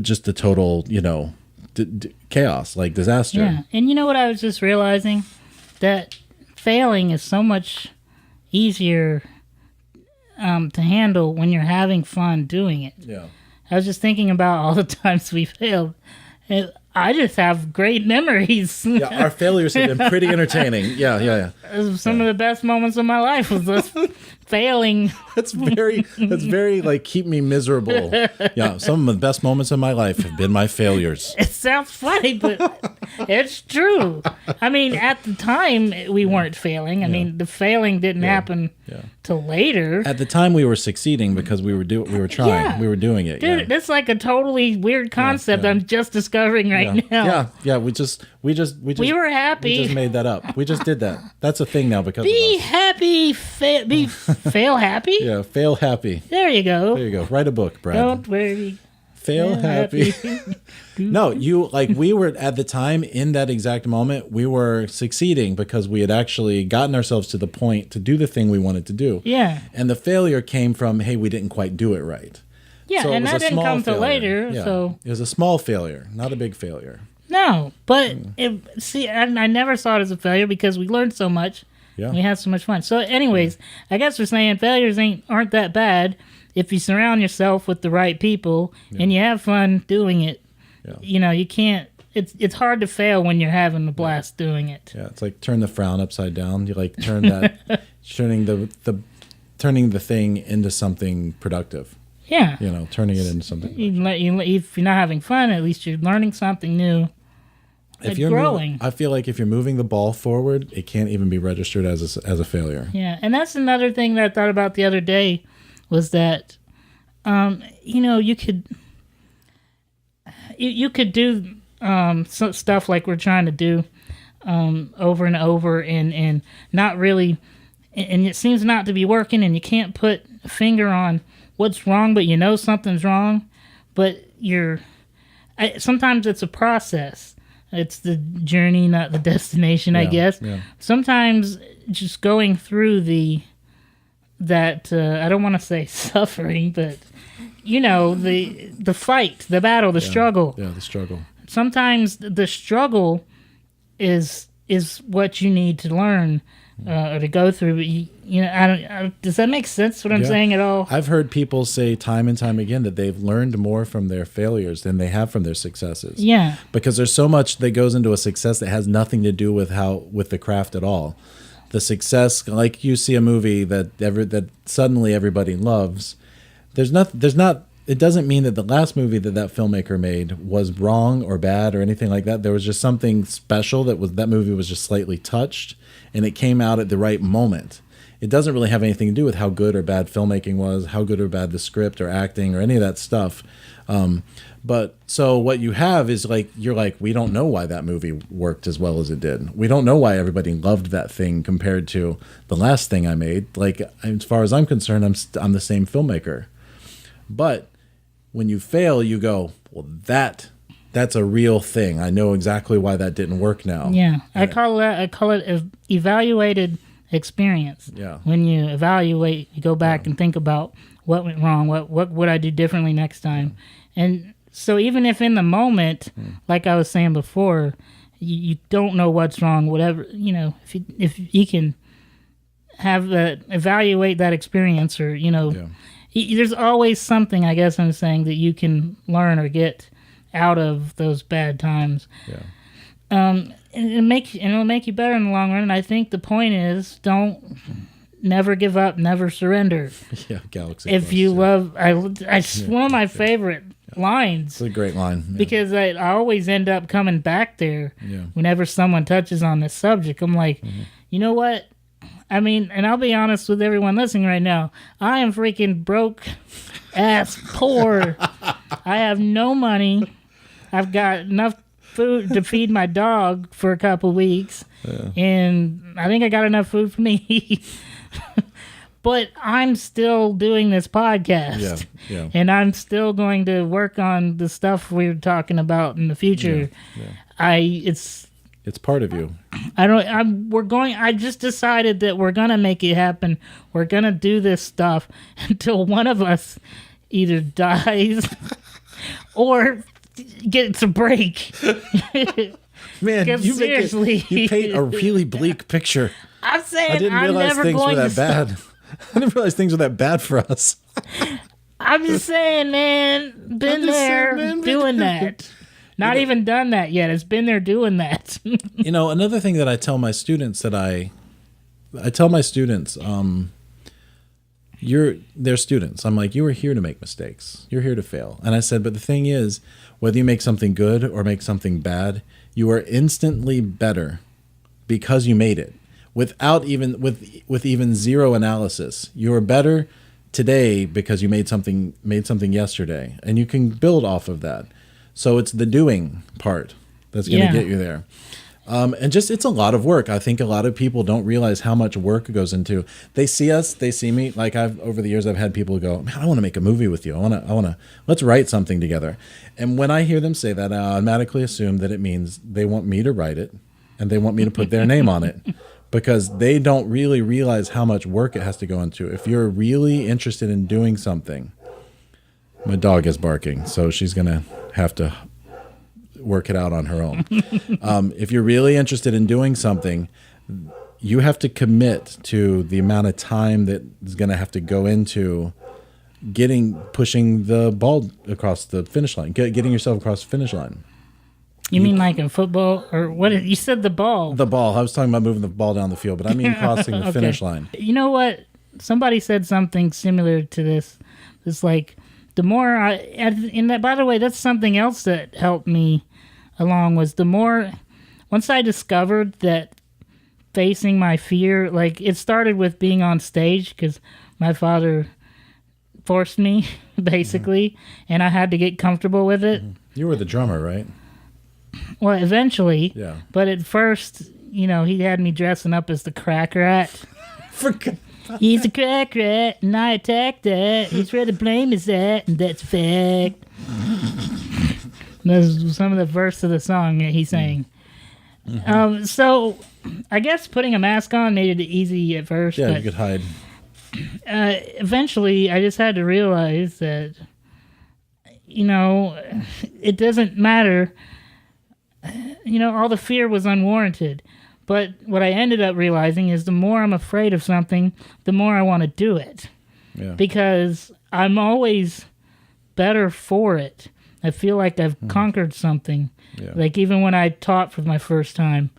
Speaker 2: just a total, you know, chaos, like disaster.
Speaker 1: Yeah, and you know what I was just realizing? That failing is so much easier to handle when you're having fun doing it.
Speaker 2: Yeah. I
Speaker 1: was just thinking about all the times we failed. I just have great memories.
Speaker 2: Yeah, our failures have been pretty entertaining. Yeah.
Speaker 1: Some of the best moments of my life was us failing.
Speaker 2: That's very like, keep me miserable. Yeah, some of the best moments of my life have been my failures.
Speaker 1: It sounds funny, but it's true. I mean, at the time, we weren't failing. I mean, the failing didn't happen till later.
Speaker 2: At the time, we were succeeding because we were trying. Yeah. We were doing it.
Speaker 1: Dude, that's like a totally weird concept I'm just discovering right now.
Speaker 2: Yeah. We were happy. We just made that up. We just did that. That's a thing now because
Speaker 1: be happy. Fail happy.
Speaker 2: Yeah, fail happy.
Speaker 1: There you go.
Speaker 2: Write a book, Brad.
Speaker 1: Don't worry.
Speaker 2: Fail happy. No, we were at the time, in that exact moment, we were succeeding because we had actually gotten ourselves to the point to do the thing we wanted to do.
Speaker 1: Yeah.
Speaker 2: And the failure came from, hey, we didn't quite do it right.
Speaker 1: Yeah, so and that didn't come till later.
Speaker 2: Yeah.
Speaker 1: So
Speaker 2: it was a small failure, not a big failure.
Speaker 1: No, but I never saw it as a failure because we learned so much.
Speaker 2: Yeah.
Speaker 1: We had so much fun. So anyways, I guess we're saying failures aren't that bad if you surround yourself with the right people and you have fun doing it. Yeah. You know, you can't. It's hard to fail when you're having a blast doing it.
Speaker 2: Yeah, it's like turn the frown upside down. You like turn that, turning the thing into something productive.
Speaker 1: Yeah.
Speaker 2: You know, turning it into something.
Speaker 1: If you're not having fun, at least you're learning something new.
Speaker 2: If you're growing. I feel like if you're moving the ball forward, it can't even be registered as a failure.
Speaker 1: Yeah, and that's another thing that I thought about the other day was that, you know, you could do some stuff like we're trying to do over and over and not really, and it seems not to be working, and you can't put a finger on what's wrong, but you know something's wrong, but sometimes it's a process. It's the journey, not the destination, I guess. Yeah. Sometimes just going through that I don't want to say suffering, but you know, the fight, the battle, the struggle.
Speaker 2: Yeah, the struggle.
Speaker 1: Sometimes the struggle is what you need to learn or to go through. But does that make sense? What I'm saying at all?
Speaker 2: I've heard people say time and time again that they've learned more from their failures than they have from their successes.
Speaker 1: Yeah,
Speaker 2: because there's so much that goes into a success that has nothing to do with the craft at all. The success, like you see a movie that suddenly everybody loves. There's not. It doesn't mean that the last movie that filmmaker made was wrong or bad or anything like that. There was just something special that movie was just slightly touched, and it came out at the right moment. It doesn't really have anything to do with how good or bad filmmaking was, how good or bad the script or acting or any of that stuff. But so what you have is we don't know why that movie worked as well as it did. We don't know why everybody loved that thing compared to the last thing I made. Like, as far as I'm concerned, I'm the same filmmaker. But when you fail, you go, well, that's a real thing. I know exactly why that didn't work now.
Speaker 1: Yeah. I call it evaluated experience.
Speaker 2: Yeah.
Speaker 1: When you evaluate, you go back and think about what went wrong, what would I do differently next time. And so even if in the moment, like I was saying before, you don't know what's wrong, whatever, if you can have evaluate that experience, or there's always something, I guess I'm saying, that you can learn or get out of those bad times.
Speaker 2: Yeah.
Speaker 1: And it'll make you better in the long run. And I think the point is, never give up, never surrender.
Speaker 2: Yeah, Galaxy.
Speaker 1: If you love, it's one of my favorite lines.
Speaker 2: It's a great line. Yeah.
Speaker 1: Because I always end up coming back there whenever someone touches on this subject. I'm like, you know what? I mean, and I'll be honest with everyone listening right now. I am freaking broke ass poor. I have no money. I've got enough food to feed my dog for a couple weeks. Yeah. And I think I got enough food for me. But I'm still doing this podcast. Yeah. And I'm still going to work on the stuff we're talking about in the future. Yeah.
Speaker 2: It's part of you.
Speaker 1: I just decided that we're going to make it happen. We're going to do this stuff until one of us either dies or gets a break.
Speaker 2: Man, you paint a really bleak picture.
Speaker 1: I'm saying
Speaker 2: I didn't realize things were that bad. I didn't realize things were that bad for us.
Speaker 1: I'm just saying, man, been there doing that. Not even done that yet. It's been there doing that.
Speaker 2: Another thing that I tell my students they're students. I'm like, you are here to make mistakes. You're here to fail. And I said, but the thing is, whether you make something good or make something bad, you are instantly better because you made it. Without even with even zero analysis. You are better today because you made something yesterday. And you can build off of that. So it's the doing part that's going to get you there. And just, it's a lot of work. I think a lot of people don't realize how much work goes into. They see us, they see me. Like over the years, I've had people go, man, I want to make a movie with you. I want to, let's write something together. And when I hear them say that, I automatically assume that it means they want me to write it and they want me to put their name on it, because they don't really realize how much work it has to go into. If you're really interested in doing something, my dog is barking, so she's going to have to work it out on her own. If you're really interested in doing something, you have to commit to the amount of time that is going to have to go into pushing the ball across the finish line, getting yourself across the finish line.
Speaker 1: You mean like in football, or what? You said the ball.
Speaker 2: The ball. I was talking about moving the ball down the field, but I mean crossing the finish line.
Speaker 1: You know what? Somebody said something similar to this. It's like, the more by the way, that's something else that helped me along, was once I discovered that facing my fear, like, it started with being on stage, because my father forced me, basically, and I had to get comfortable with it.
Speaker 2: You were the drummer, right?
Speaker 1: Well, eventually.
Speaker 2: Yeah.
Speaker 1: But at first, he had me dressing up as the crack rat. He's a crack rat, and I attacked that. He's ready to blame his that, and that's fact. That's some of the verse of the song that he sang. Mm-hmm. So, I guess putting a mask on made it easy at first.
Speaker 2: Yeah,
Speaker 1: but,
Speaker 2: you could hide.
Speaker 1: Eventually, I just had to realize that, it doesn't matter. All the fear was unwarranted. But what I ended up realizing is the more I'm afraid of something, the more I want to do it.
Speaker 2: Yeah.
Speaker 1: Because I'm always better for it. I feel like I've conquered something.
Speaker 2: Yeah.
Speaker 1: Like even when I taught for my first time,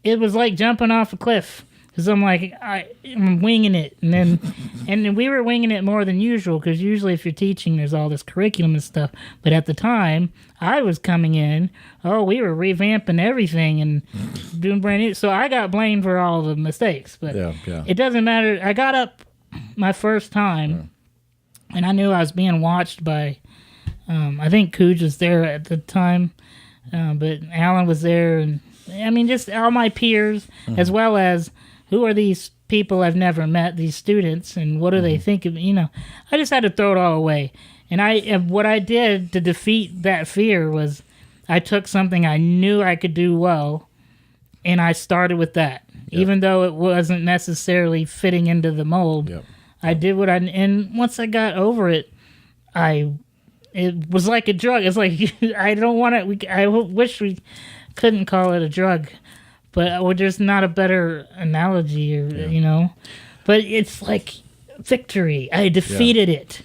Speaker 1: it was like jumping off a cliff. Because I'm like, I'm winging it. And then we were winging it more than usual, because usually if you're teaching, there's all this curriculum and stuff. But at the time, I was coming in, we were revamping everything and doing brand new. So I got blamed for all the mistakes. But it doesn't matter. I got up my first time, and I knew I was being watched by, I think Cooge was there at the time, but Alan was there. And I mean, just all my peers, as well as who are these people I've never met, these students, and what do they think of, I just had to throw it all away. And what I did to defeat that fear was I took something I knew I could do well, and I started with that. Yep. Even though it wasn't necessarily fitting into the mold, I did and once I got over it, it was like a drug. It's like, I don't want to, I wish we couldn't call it a drug. But there's not a better analogy, But it's like victory. I defeated it,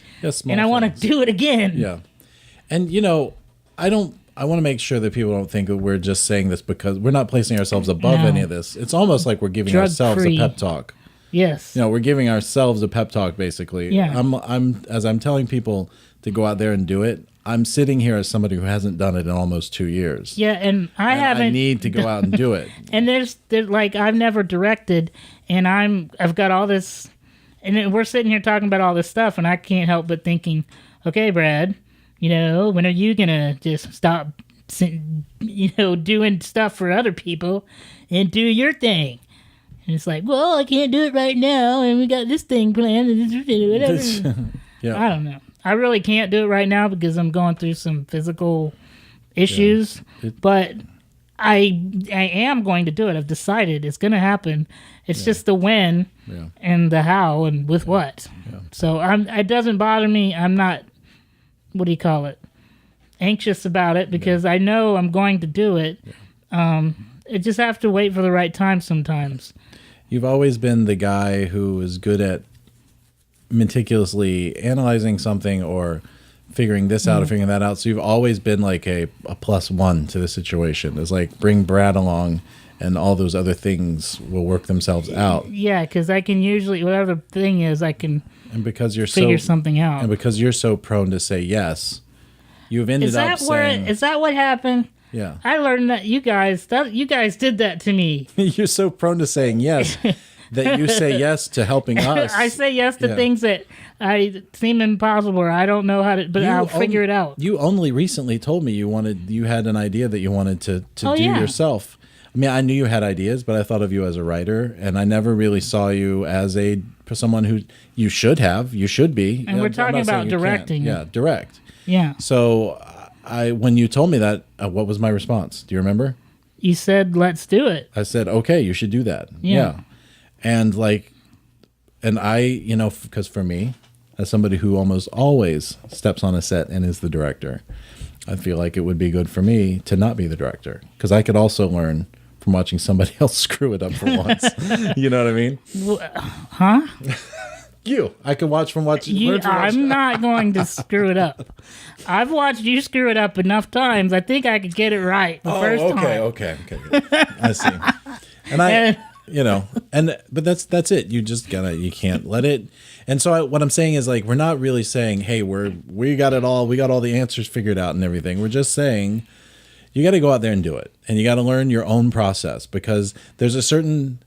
Speaker 1: and I want to do it again.
Speaker 2: Yeah, and I want to make sure that people don't think that we're just saying this because we're not placing ourselves above any of this. It's almost like we're giving ourselves a pep talk.
Speaker 1: Yes,
Speaker 2: we're giving ourselves a pep talk, basically.
Speaker 1: Yeah,
Speaker 2: as I'm telling people to go out there and do it. I'm sitting here as somebody who hasn't done it in almost 2 years.
Speaker 1: Yeah, and I
Speaker 2: need to go out and do it.
Speaker 1: And there's like, I've never directed, and I've got all this, and we're sitting here talking about all this stuff, and I can't help but thinking, okay, Brad, when are you gonna just stop, doing stuff for other people and do your thing? And it's like, well, I can't do it right now, and we got this thing planned, and whatever.
Speaker 2: Yeah.
Speaker 1: I don't know. I really can't do it right now because I'm going through some physical issues, but I am going to do it. I've decided it's going to happen. It's just the when and the how and with what. Yeah. So it doesn't bother me. I'm not, anxious about it because I know I'm going to do it. Yeah. I just have to wait for the right time sometimes.
Speaker 2: You've always been the guy who is good at meticulously analyzing something or figuring this out or figuring that out. So you've always been like a +1 to the situation. It's like bring Brad along and all those other things will work themselves out.
Speaker 1: Yeah, because I can usually, whatever the thing is, I can figure something out.
Speaker 2: And because you're so prone to say yes, you've ended up saying...
Speaker 1: Is that what happened?
Speaker 2: Yeah.
Speaker 1: I learned that you guys did that to me.
Speaker 2: You're so prone to saying yes. That you say yes to helping us.
Speaker 1: I say yes to things that seem impossible or I don't know how to, but I'll figure it out.
Speaker 2: You only recently told me you had an idea that you wanted to do yourself. I mean, I knew you had ideas, but I thought of you as a writer, and I never really saw you as someone who you should be.
Speaker 1: And we're talking about directing.
Speaker 2: Yeah, direct.
Speaker 1: Yeah.
Speaker 2: So when you told me that, what was my response? Do you remember?
Speaker 1: You said, let's do it.
Speaker 2: I said, okay, you should do that. Yeah. And because for me, as somebody who almost always steps on a set and is the director, I feel like it would be good for me to not be the director because I could also learn from watching somebody else screw it up for once. You know what I mean?
Speaker 1: Huh?
Speaker 2: I could watch from watching.
Speaker 1: I'm not going to screw it up. I've watched you screw it up enough times. I think I could get it right the first time.
Speaker 2: Okay. I see. But that's it. You just you can't let it. And so what I'm saying is like, we're not really saying, hey, we got it all. We got all the answers figured out and everything. We're just saying you got to go out there and do it. And you got to learn your own process because there's a certain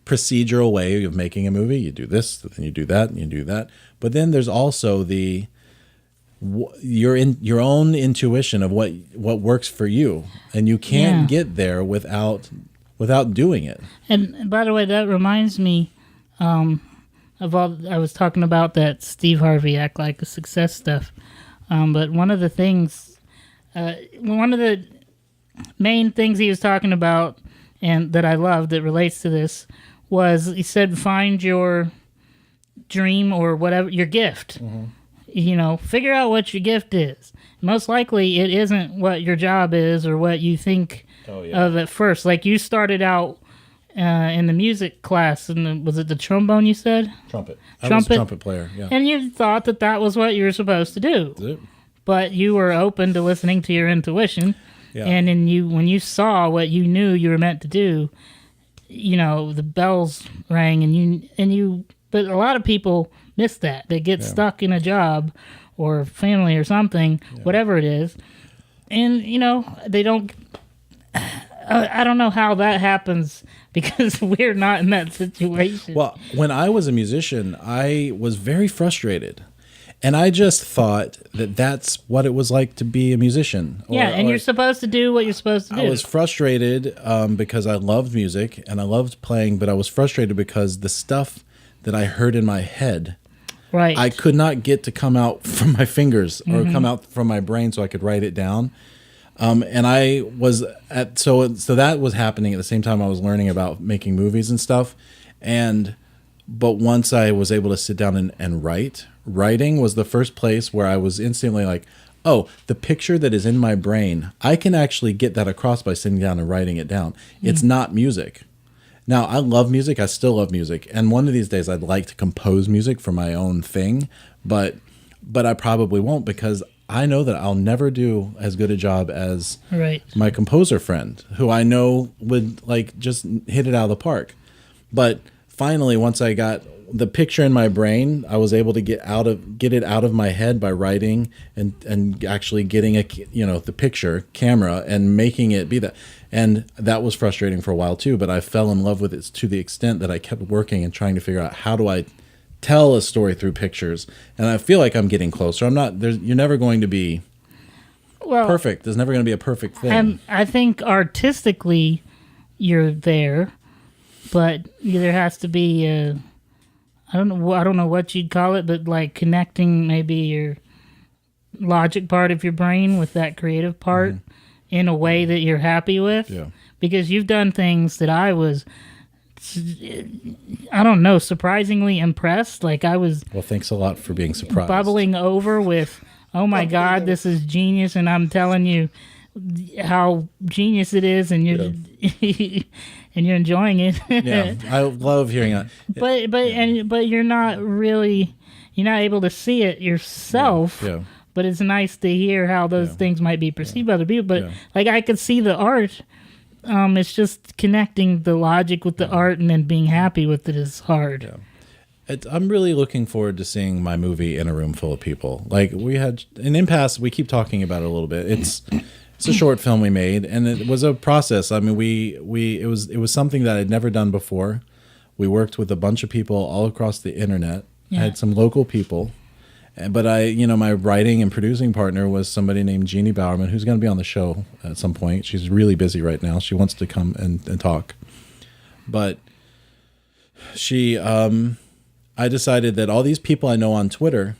Speaker 2: procedural way of making a movie. You do this, then you do that, and you do that. But then there's also your own intuition of what works for you. And you can't get there without doing it. And
Speaker 1: by the way, that reminds me of all I was talking about, that Steve Harvey act like a success stuff. But one of the main things he was talking about and that I loved that relates to this was he said, find your dream or whatever, your gift. Mm-hmm. Figure out what your gift is. Most likely it isn't what your job is or what you think of at first. Like you started out in the music class, and was it the trombone you said?
Speaker 2: Trumpet. I was a trumpet player, yeah.
Speaker 1: And you thought that was what you were supposed to do.
Speaker 2: That's it.
Speaker 1: But you were open to listening to your intuition.
Speaker 2: Yeah.
Speaker 1: And then when you saw what you knew you were meant to do, the bells rang, but a lot of people miss that. They get stuck in a job or family or something, whatever it is. And, they don't, I don't know how that happens because we're not in that situation.
Speaker 2: Well, when I was a musician, I was very frustrated. And I just thought that that's what it was like to be a musician.
Speaker 1: You're supposed to do what you're supposed to do.
Speaker 2: I was frustrated because I loved music and I loved playing, but I was frustrated because the stuff that I heard in my head,
Speaker 1: right,
Speaker 2: I could not get to come out from my fingers or come out from my brain so I could write it down. And I was so that was happening at the same time I was learning about making movies and stuff. But once I was able to sit down and writing was the first place where I was instantly like, oh, the picture that is in my brain, I can actually get that across by sitting down and writing it down. It's not music. Now, I love music. I still love music. And one of these days I'd like to compose music for my own thing, but I probably won't because I know that I'll never do as good a job as my composer friend, who I know would just hit it out of the park. But finally, once I got the picture in my brain, I was able to get it out of my head by writing and actually getting the picture camera and making it be that. And that was frustrating for a while too, but I fell in love with it to the extent that I kept working and trying to figure out how do I tell a story through pictures. And I feel like I'm getting closer. You're never going to be perfect. There's never going to be a perfect thing.
Speaker 1: I think artistically you're there, but there has to be I don't know what you'd call it, but like connecting maybe your logic part of your brain with that creative part in a way that you're happy with.
Speaker 2: Yeah.
Speaker 1: Because you've done things that I was, I don't know, surprisingly impressed. Like I was.
Speaker 2: Well, thanks a lot for being surprised.
Speaker 1: Bubbling over with, oh my God, this is genius, and I'm telling you how genius it is, and you're and you're enjoying it.
Speaker 2: Yeah, I love hearing that.
Speaker 1: But you're not able to see it yourself.
Speaker 2: Yeah.
Speaker 1: But it's nice to hear how those things might be perceived by other people. But like I could see the art. It's just connecting the logic with the art and then being happy with it is hard.
Speaker 2: Yeah. I'm really looking forward to seeing my movie in a room full of people. Like we had an impasse. We keep talking about it a little bit. It's a short film we made, and it was a process. I mean, it was something that I'd never done before. We worked with a bunch of people all across the internet. I had some local people. But my writing and producing partner was somebody named Jeannie Bowerman, who's going to be on the show at some point. She's really busy right now. She wants to come and talk. But I decided that all these people I know on Twitter,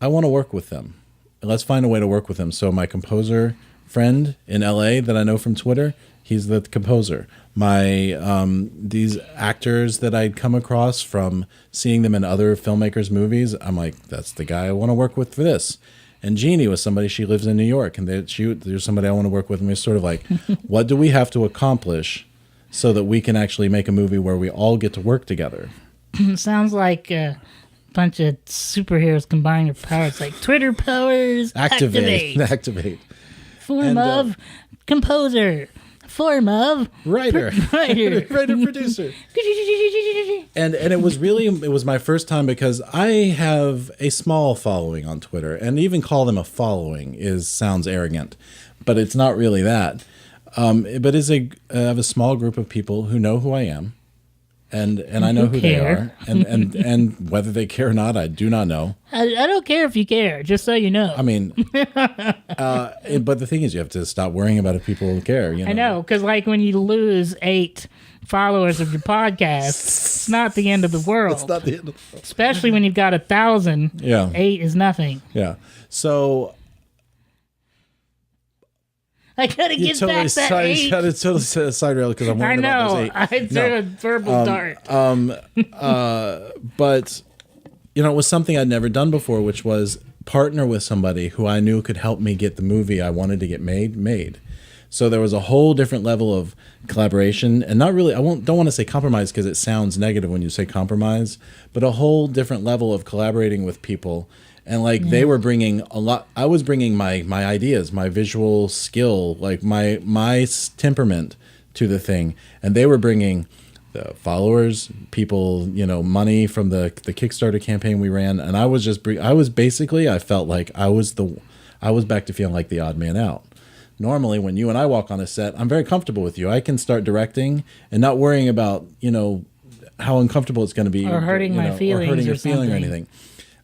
Speaker 2: I want to work with them. Let's find a way to work with them. So my composer friend in LA that I know from Twitter, he's the composer. These actors that I'd come across from seeing them in other filmmakers' movies, I'm like, that's the guy I want to work with for this. And Jeannie was somebody, she lives in New York, and there's somebody I want to work with. And we're sort of like, what do we have to accomplish so that we can actually make a movie where we all get to work together?
Speaker 1: Sounds like a bunch of superheroes combining their powers, like Twitter powers.
Speaker 2: Activate.
Speaker 1: Form of composer. Form of
Speaker 2: writer, producer. And it was my first time because I have a small following on Twitter, and even call them a following sounds arrogant, but it's not really that. But I have a small group of people who know who I am, and I know who they are, and whether they care or not, I do not know.
Speaker 1: I don't care if you care, just so you know.
Speaker 2: I mean, but the thing is, you have to stop worrying about if people care.
Speaker 1: I know, because like when you lose 8 followers of your podcast, it's not the end of the world.
Speaker 2: It's not the end of the world.
Speaker 1: Especially when you've got 1,000.
Speaker 2: Yeah.
Speaker 1: 8 is nothing.
Speaker 2: Yeah. So
Speaker 1: I gotta get back that 8.
Speaker 2: You gotta totally set a side rail because I'm worried about those 8.
Speaker 1: I threw a verbal dart.
Speaker 2: But it was something I'd never done before, which was partner with somebody who I knew could help me get the movie I wanted to get made. So there was a whole different level of collaboration, and not really. Don't want to say compromise because it sounds negative when you say compromise, but a whole different level of collaborating with people. And like they were bringing a lot. I was bringing my ideas, my visual skill, like my temperament to the thing, and they were bringing the followers, people, money from the Kickstarter campaign we ran, and I felt like I was back to feeling like the odd man out. Normally, when you and I walk on a set, I'm very comfortable with you. I can start directing and not worrying about how uncomfortable it's going to be,
Speaker 1: or hurting my feelings,
Speaker 2: or hurting your feeling or anything.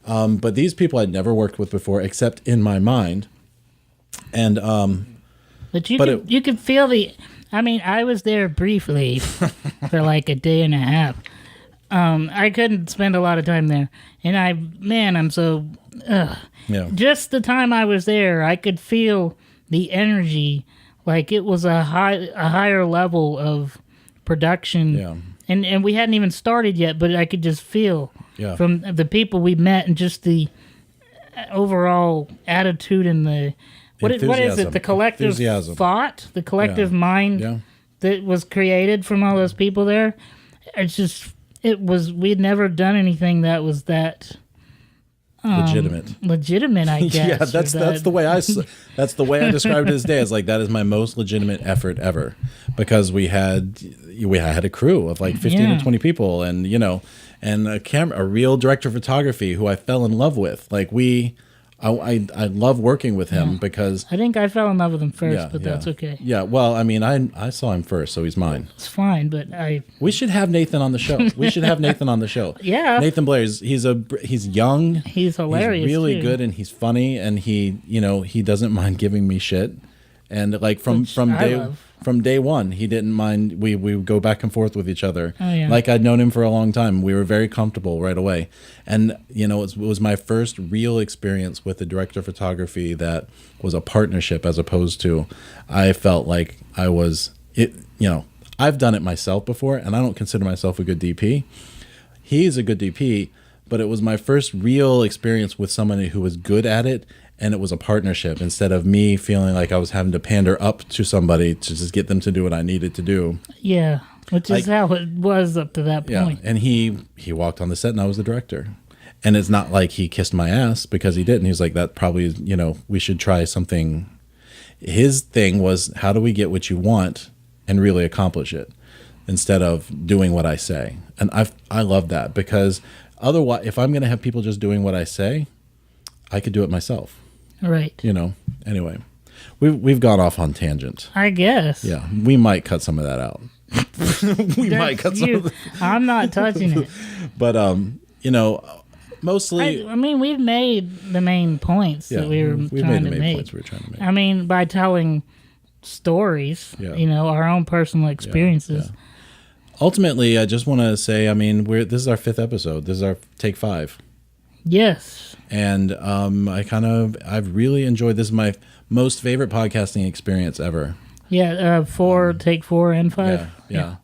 Speaker 2: But these people I'd never worked with before, except in my mind, and
Speaker 1: but you could feel the. I mean, I was there briefly for like a day and a half. I couldn't spend a lot of time there, and I'm so. Just the time I was there, I could feel the energy, like it was a higher level of production.
Speaker 2: Yeah.
Speaker 1: And we hadn't even started yet, but I could just feel from the people we met and just the overall attitude and the what is it? The collective thought, the collective mind that was created from all those people there. We'd never done anything that was that legitimate, I guess.
Speaker 2: Yeah, that's the way I described it today. It's like that is my most legitimate effort ever, because I had a crew of like 15 or 20 people, and and a real director of photography who I fell in love with. Like I love working with him because
Speaker 1: I think I fell in love with him first, but that's okay.
Speaker 2: Yeah, well, I mean, I saw him first, so he's mine.
Speaker 1: It's fine, but
Speaker 2: we should have Nathan on the show.
Speaker 1: Yeah,
Speaker 2: Nathan Blair. He's young.
Speaker 1: He's hilarious.
Speaker 2: He's really
Speaker 1: too.
Speaker 2: good, and he's funny, and he doesn't mind giving me shit. And like from day one, he didn't mind. We would go back and forth with each other.
Speaker 1: Oh, yeah.
Speaker 2: Like I'd known him for a long time. We were very comfortable right away. And it was my first real experience with a director of photography that was a partnership, as opposed to I felt like I was it. I've done it myself before, and I don't consider myself a good DP. He's a good DP, but it was my first real experience with somebody who was good at it. And it was a partnership instead of me feeling like I was having to pander up to somebody to just get them to do what I needed to do.
Speaker 1: Yeah, which is how it was up to that point.
Speaker 2: Yeah, and he walked on the set and I was the director. And it's not like he kissed my ass, because he didn't. He was like, that probably, we should try something. His thing was, how do we get what you want and really accomplish it instead of doing what I say? And I love that, because otherwise, if I'm going to have people just doing what I say, I could do it myself.
Speaker 1: Right.
Speaker 2: Anyway, we've gone off on tangent.
Speaker 1: I guess.
Speaker 2: Yeah, we might cut some of that out. Might cut some of
Speaker 1: I'm not touching it.
Speaker 2: But mostly.
Speaker 1: I mean, we've made the main points that we were trying to make. I mean, by telling stories, our own personal experiences.
Speaker 2: Yeah. Ultimately, I just want to say, I mean, this is our 5th episode. This is our take 5.
Speaker 1: Yes.
Speaker 2: And I've really enjoyed this. Is my most favorite podcasting experience ever.
Speaker 1: Yeah, take 4 and 5.
Speaker 2: Yeah.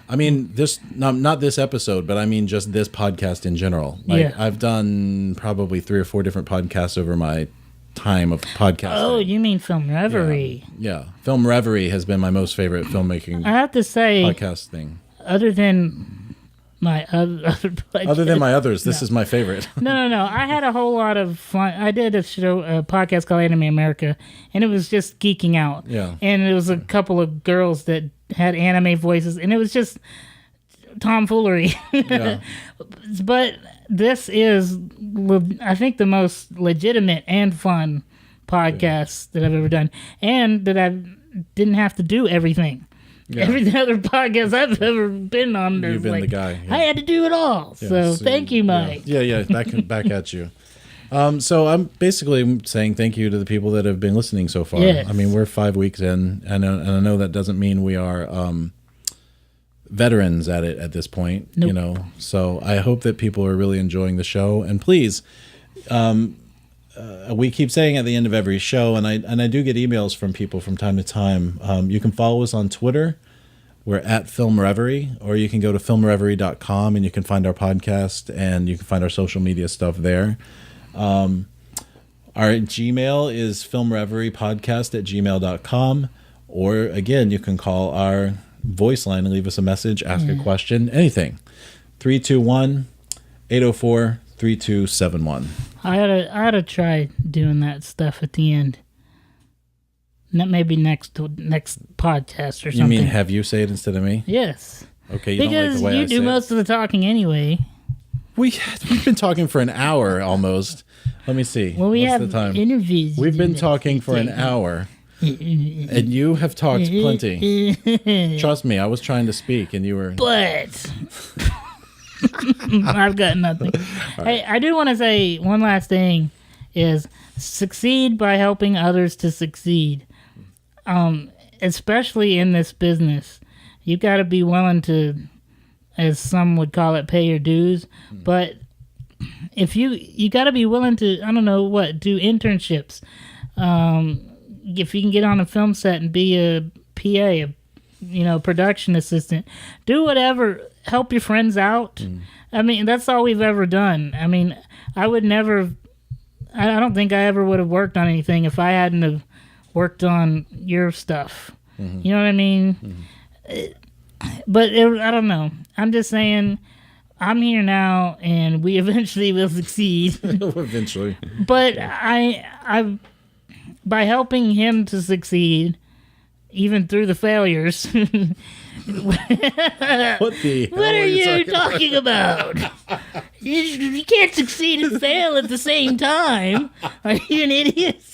Speaker 2: I mean, not this episode, but I mean just this podcast in general. I've done probably 3 or 4 different podcasts over my time of podcasting.
Speaker 1: Oh, you mean Film Reverie?
Speaker 2: Yeah. Film Reverie has been my most favorite filmmaking.
Speaker 1: I have to say,
Speaker 2: podcast thing.
Speaker 1: Other than my others,
Speaker 2: this is my favorite.
Speaker 1: No. I had a whole lot of fun. I did a podcast called Anime America, and it was just geeking out.
Speaker 2: Yeah.
Speaker 1: And it was a couple of girls that had anime voices, and it was just tomfoolery. Yeah. But this is, I think, the most legitimate and fun podcast that I've ever done, and that I didn't have to do everything. Yeah. Every other podcast I've ever been on,
Speaker 2: you've been the guy. Yeah.
Speaker 1: I had to do it all. Yeah, so thank you, Mike.
Speaker 2: Yeah. Back at you. So I'm basically saying thank you to the people that have been listening so far.
Speaker 1: Yes.
Speaker 2: I mean, we're 5 weeks in, and I know that doesn't mean we are veterans at it at this point.
Speaker 1: Nope.
Speaker 2: So I hope that people are really enjoying the show. And please, we keep saying at the end of every show, and I do get emails from people from time to time. You can follow us on Twitter. We're at Film Reverie, or you can go to filmreverie.com and you can find our podcast and you can find our social media stuff there. Our Gmail is filmreveriepodcast@gmail.com, Or, again, you can call our voice line and leave us a message, ask a question, anything. 321-804-3271.
Speaker 1: I ought to try doing that stuff at the end. Maybe next podcast or something.
Speaker 2: You mean have you say it instead of me?
Speaker 1: Yes.
Speaker 2: Okay, you don't like the way I say it?
Speaker 1: Because you do most of the talking anyway.
Speaker 2: We've been talking for an hour almost. Let me see.
Speaker 1: Well, we
Speaker 2: What's
Speaker 1: have
Speaker 2: the time?
Speaker 1: interviews.
Speaker 2: We've been talking for an hour. And you have talked plenty. Trust me, I was trying to speak and you were...
Speaker 1: But... I've got nothing. Hey, I do want to say one last thing is succeed by helping others to succeed. Especially in this business. You got to be willing to, as some would call it, pay your dues. But if you got to be willing to, I don't know what, do internships. If you can get on a film set and be a PA, production assistant, do whatever, help your friends out. I mean, that's all we've ever done. I mean, I don't think I ever would have worked on anything if I hadn't have worked on your stuff. You know what I mean? But I don't know. I'm just saying, I'm here now, and we eventually will succeed.
Speaker 2: Eventually.
Speaker 1: But I by helping him to succeed, even through the failures. What are you talking about? You can't succeed and fail at the same time. Are you an idiot?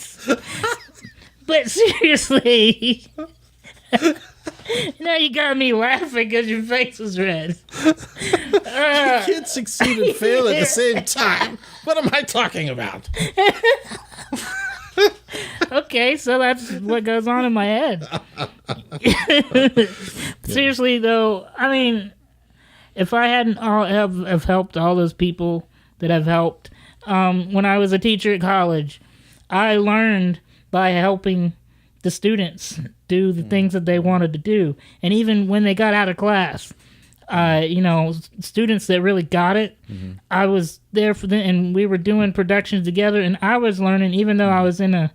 Speaker 1: But seriously, now you got me laughing because your face was red.
Speaker 2: You can't succeed and fail at the same time. What am I talking about?
Speaker 1: Okay, so that's what goes on in my head. Seriously, though, I mean, if I hadn't have helped all those people that I've helped, when I was a teacher at college, I learned by helping the students do the things that they wanted to do. And even when they got out of class, students that really got it, I was there for them, and we were doing productions together, and I was learning, even though I was in a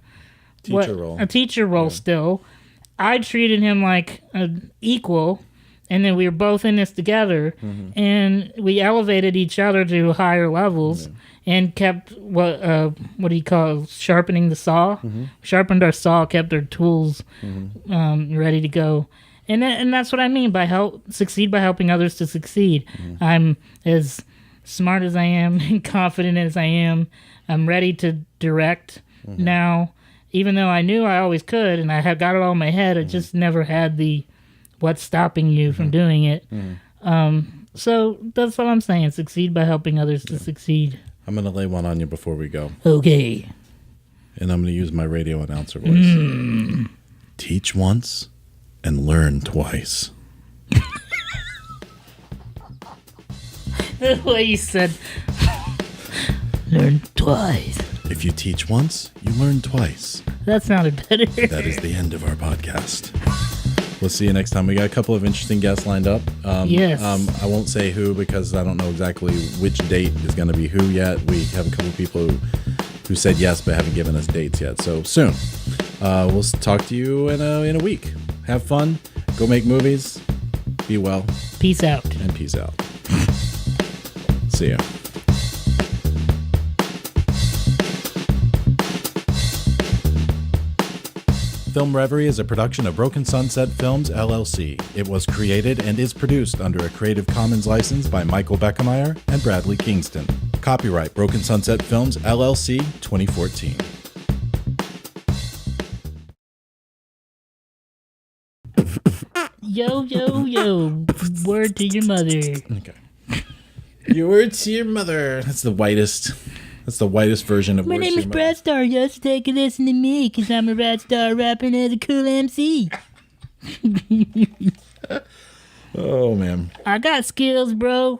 Speaker 1: teacher role still. I treated him like an equal, and then we were both in this together, and we elevated each other to higher levels, and kept what do you call it? Sharpening the saw? Sharpened our saw, kept our tools ready to go. And that's what I mean by succeed by helping others to succeed. I'm as smart as I am and confident as I am. I'm ready to direct now, even though I knew I always could, and I had got it all in my head. I just never had the what's stopping you from doing it. So that's what I'm saying. Succeed by helping others to succeed.
Speaker 2: I'm going to lay one on you before we go.
Speaker 1: Okay.
Speaker 2: And I'm going to use my radio announcer voice. Teach once and learn twice.
Speaker 1: The way you said, learn twice.
Speaker 2: If you teach once, you learn twice.
Speaker 1: That sounded better.
Speaker 2: That is the end of our podcast. We'll see you next time. We got a couple of interesting guests lined up.
Speaker 1: Yes.
Speaker 2: I won't say who because I don't know exactly which date is going to be who yet. We have a couple of people who said yes but haven't given us dates yet. So soon. We'll talk to you in a week. Have fun. Go make movies. Be well.
Speaker 1: Peace out.
Speaker 2: And peace out. See ya. Film Reverie is a production of Broken Sunset Films, LLC. It was created and is produced under a Creative Commons license by Michael Beckemeyer and Bradley Kingston. Copyright Broken Sunset Films, LLC, 2014.
Speaker 1: Yo, yo, yo. Word to your mother.
Speaker 2: Okay. Your word to your mother. That's the whitest version of
Speaker 1: My
Speaker 2: Word to
Speaker 1: name is
Speaker 2: Your
Speaker 1: Brad Star. You have to take a listen to me because I'm a rap star rapping as a cool MC.
Speaker 2: Oh, man.
Speaker 1: I got skills, bro.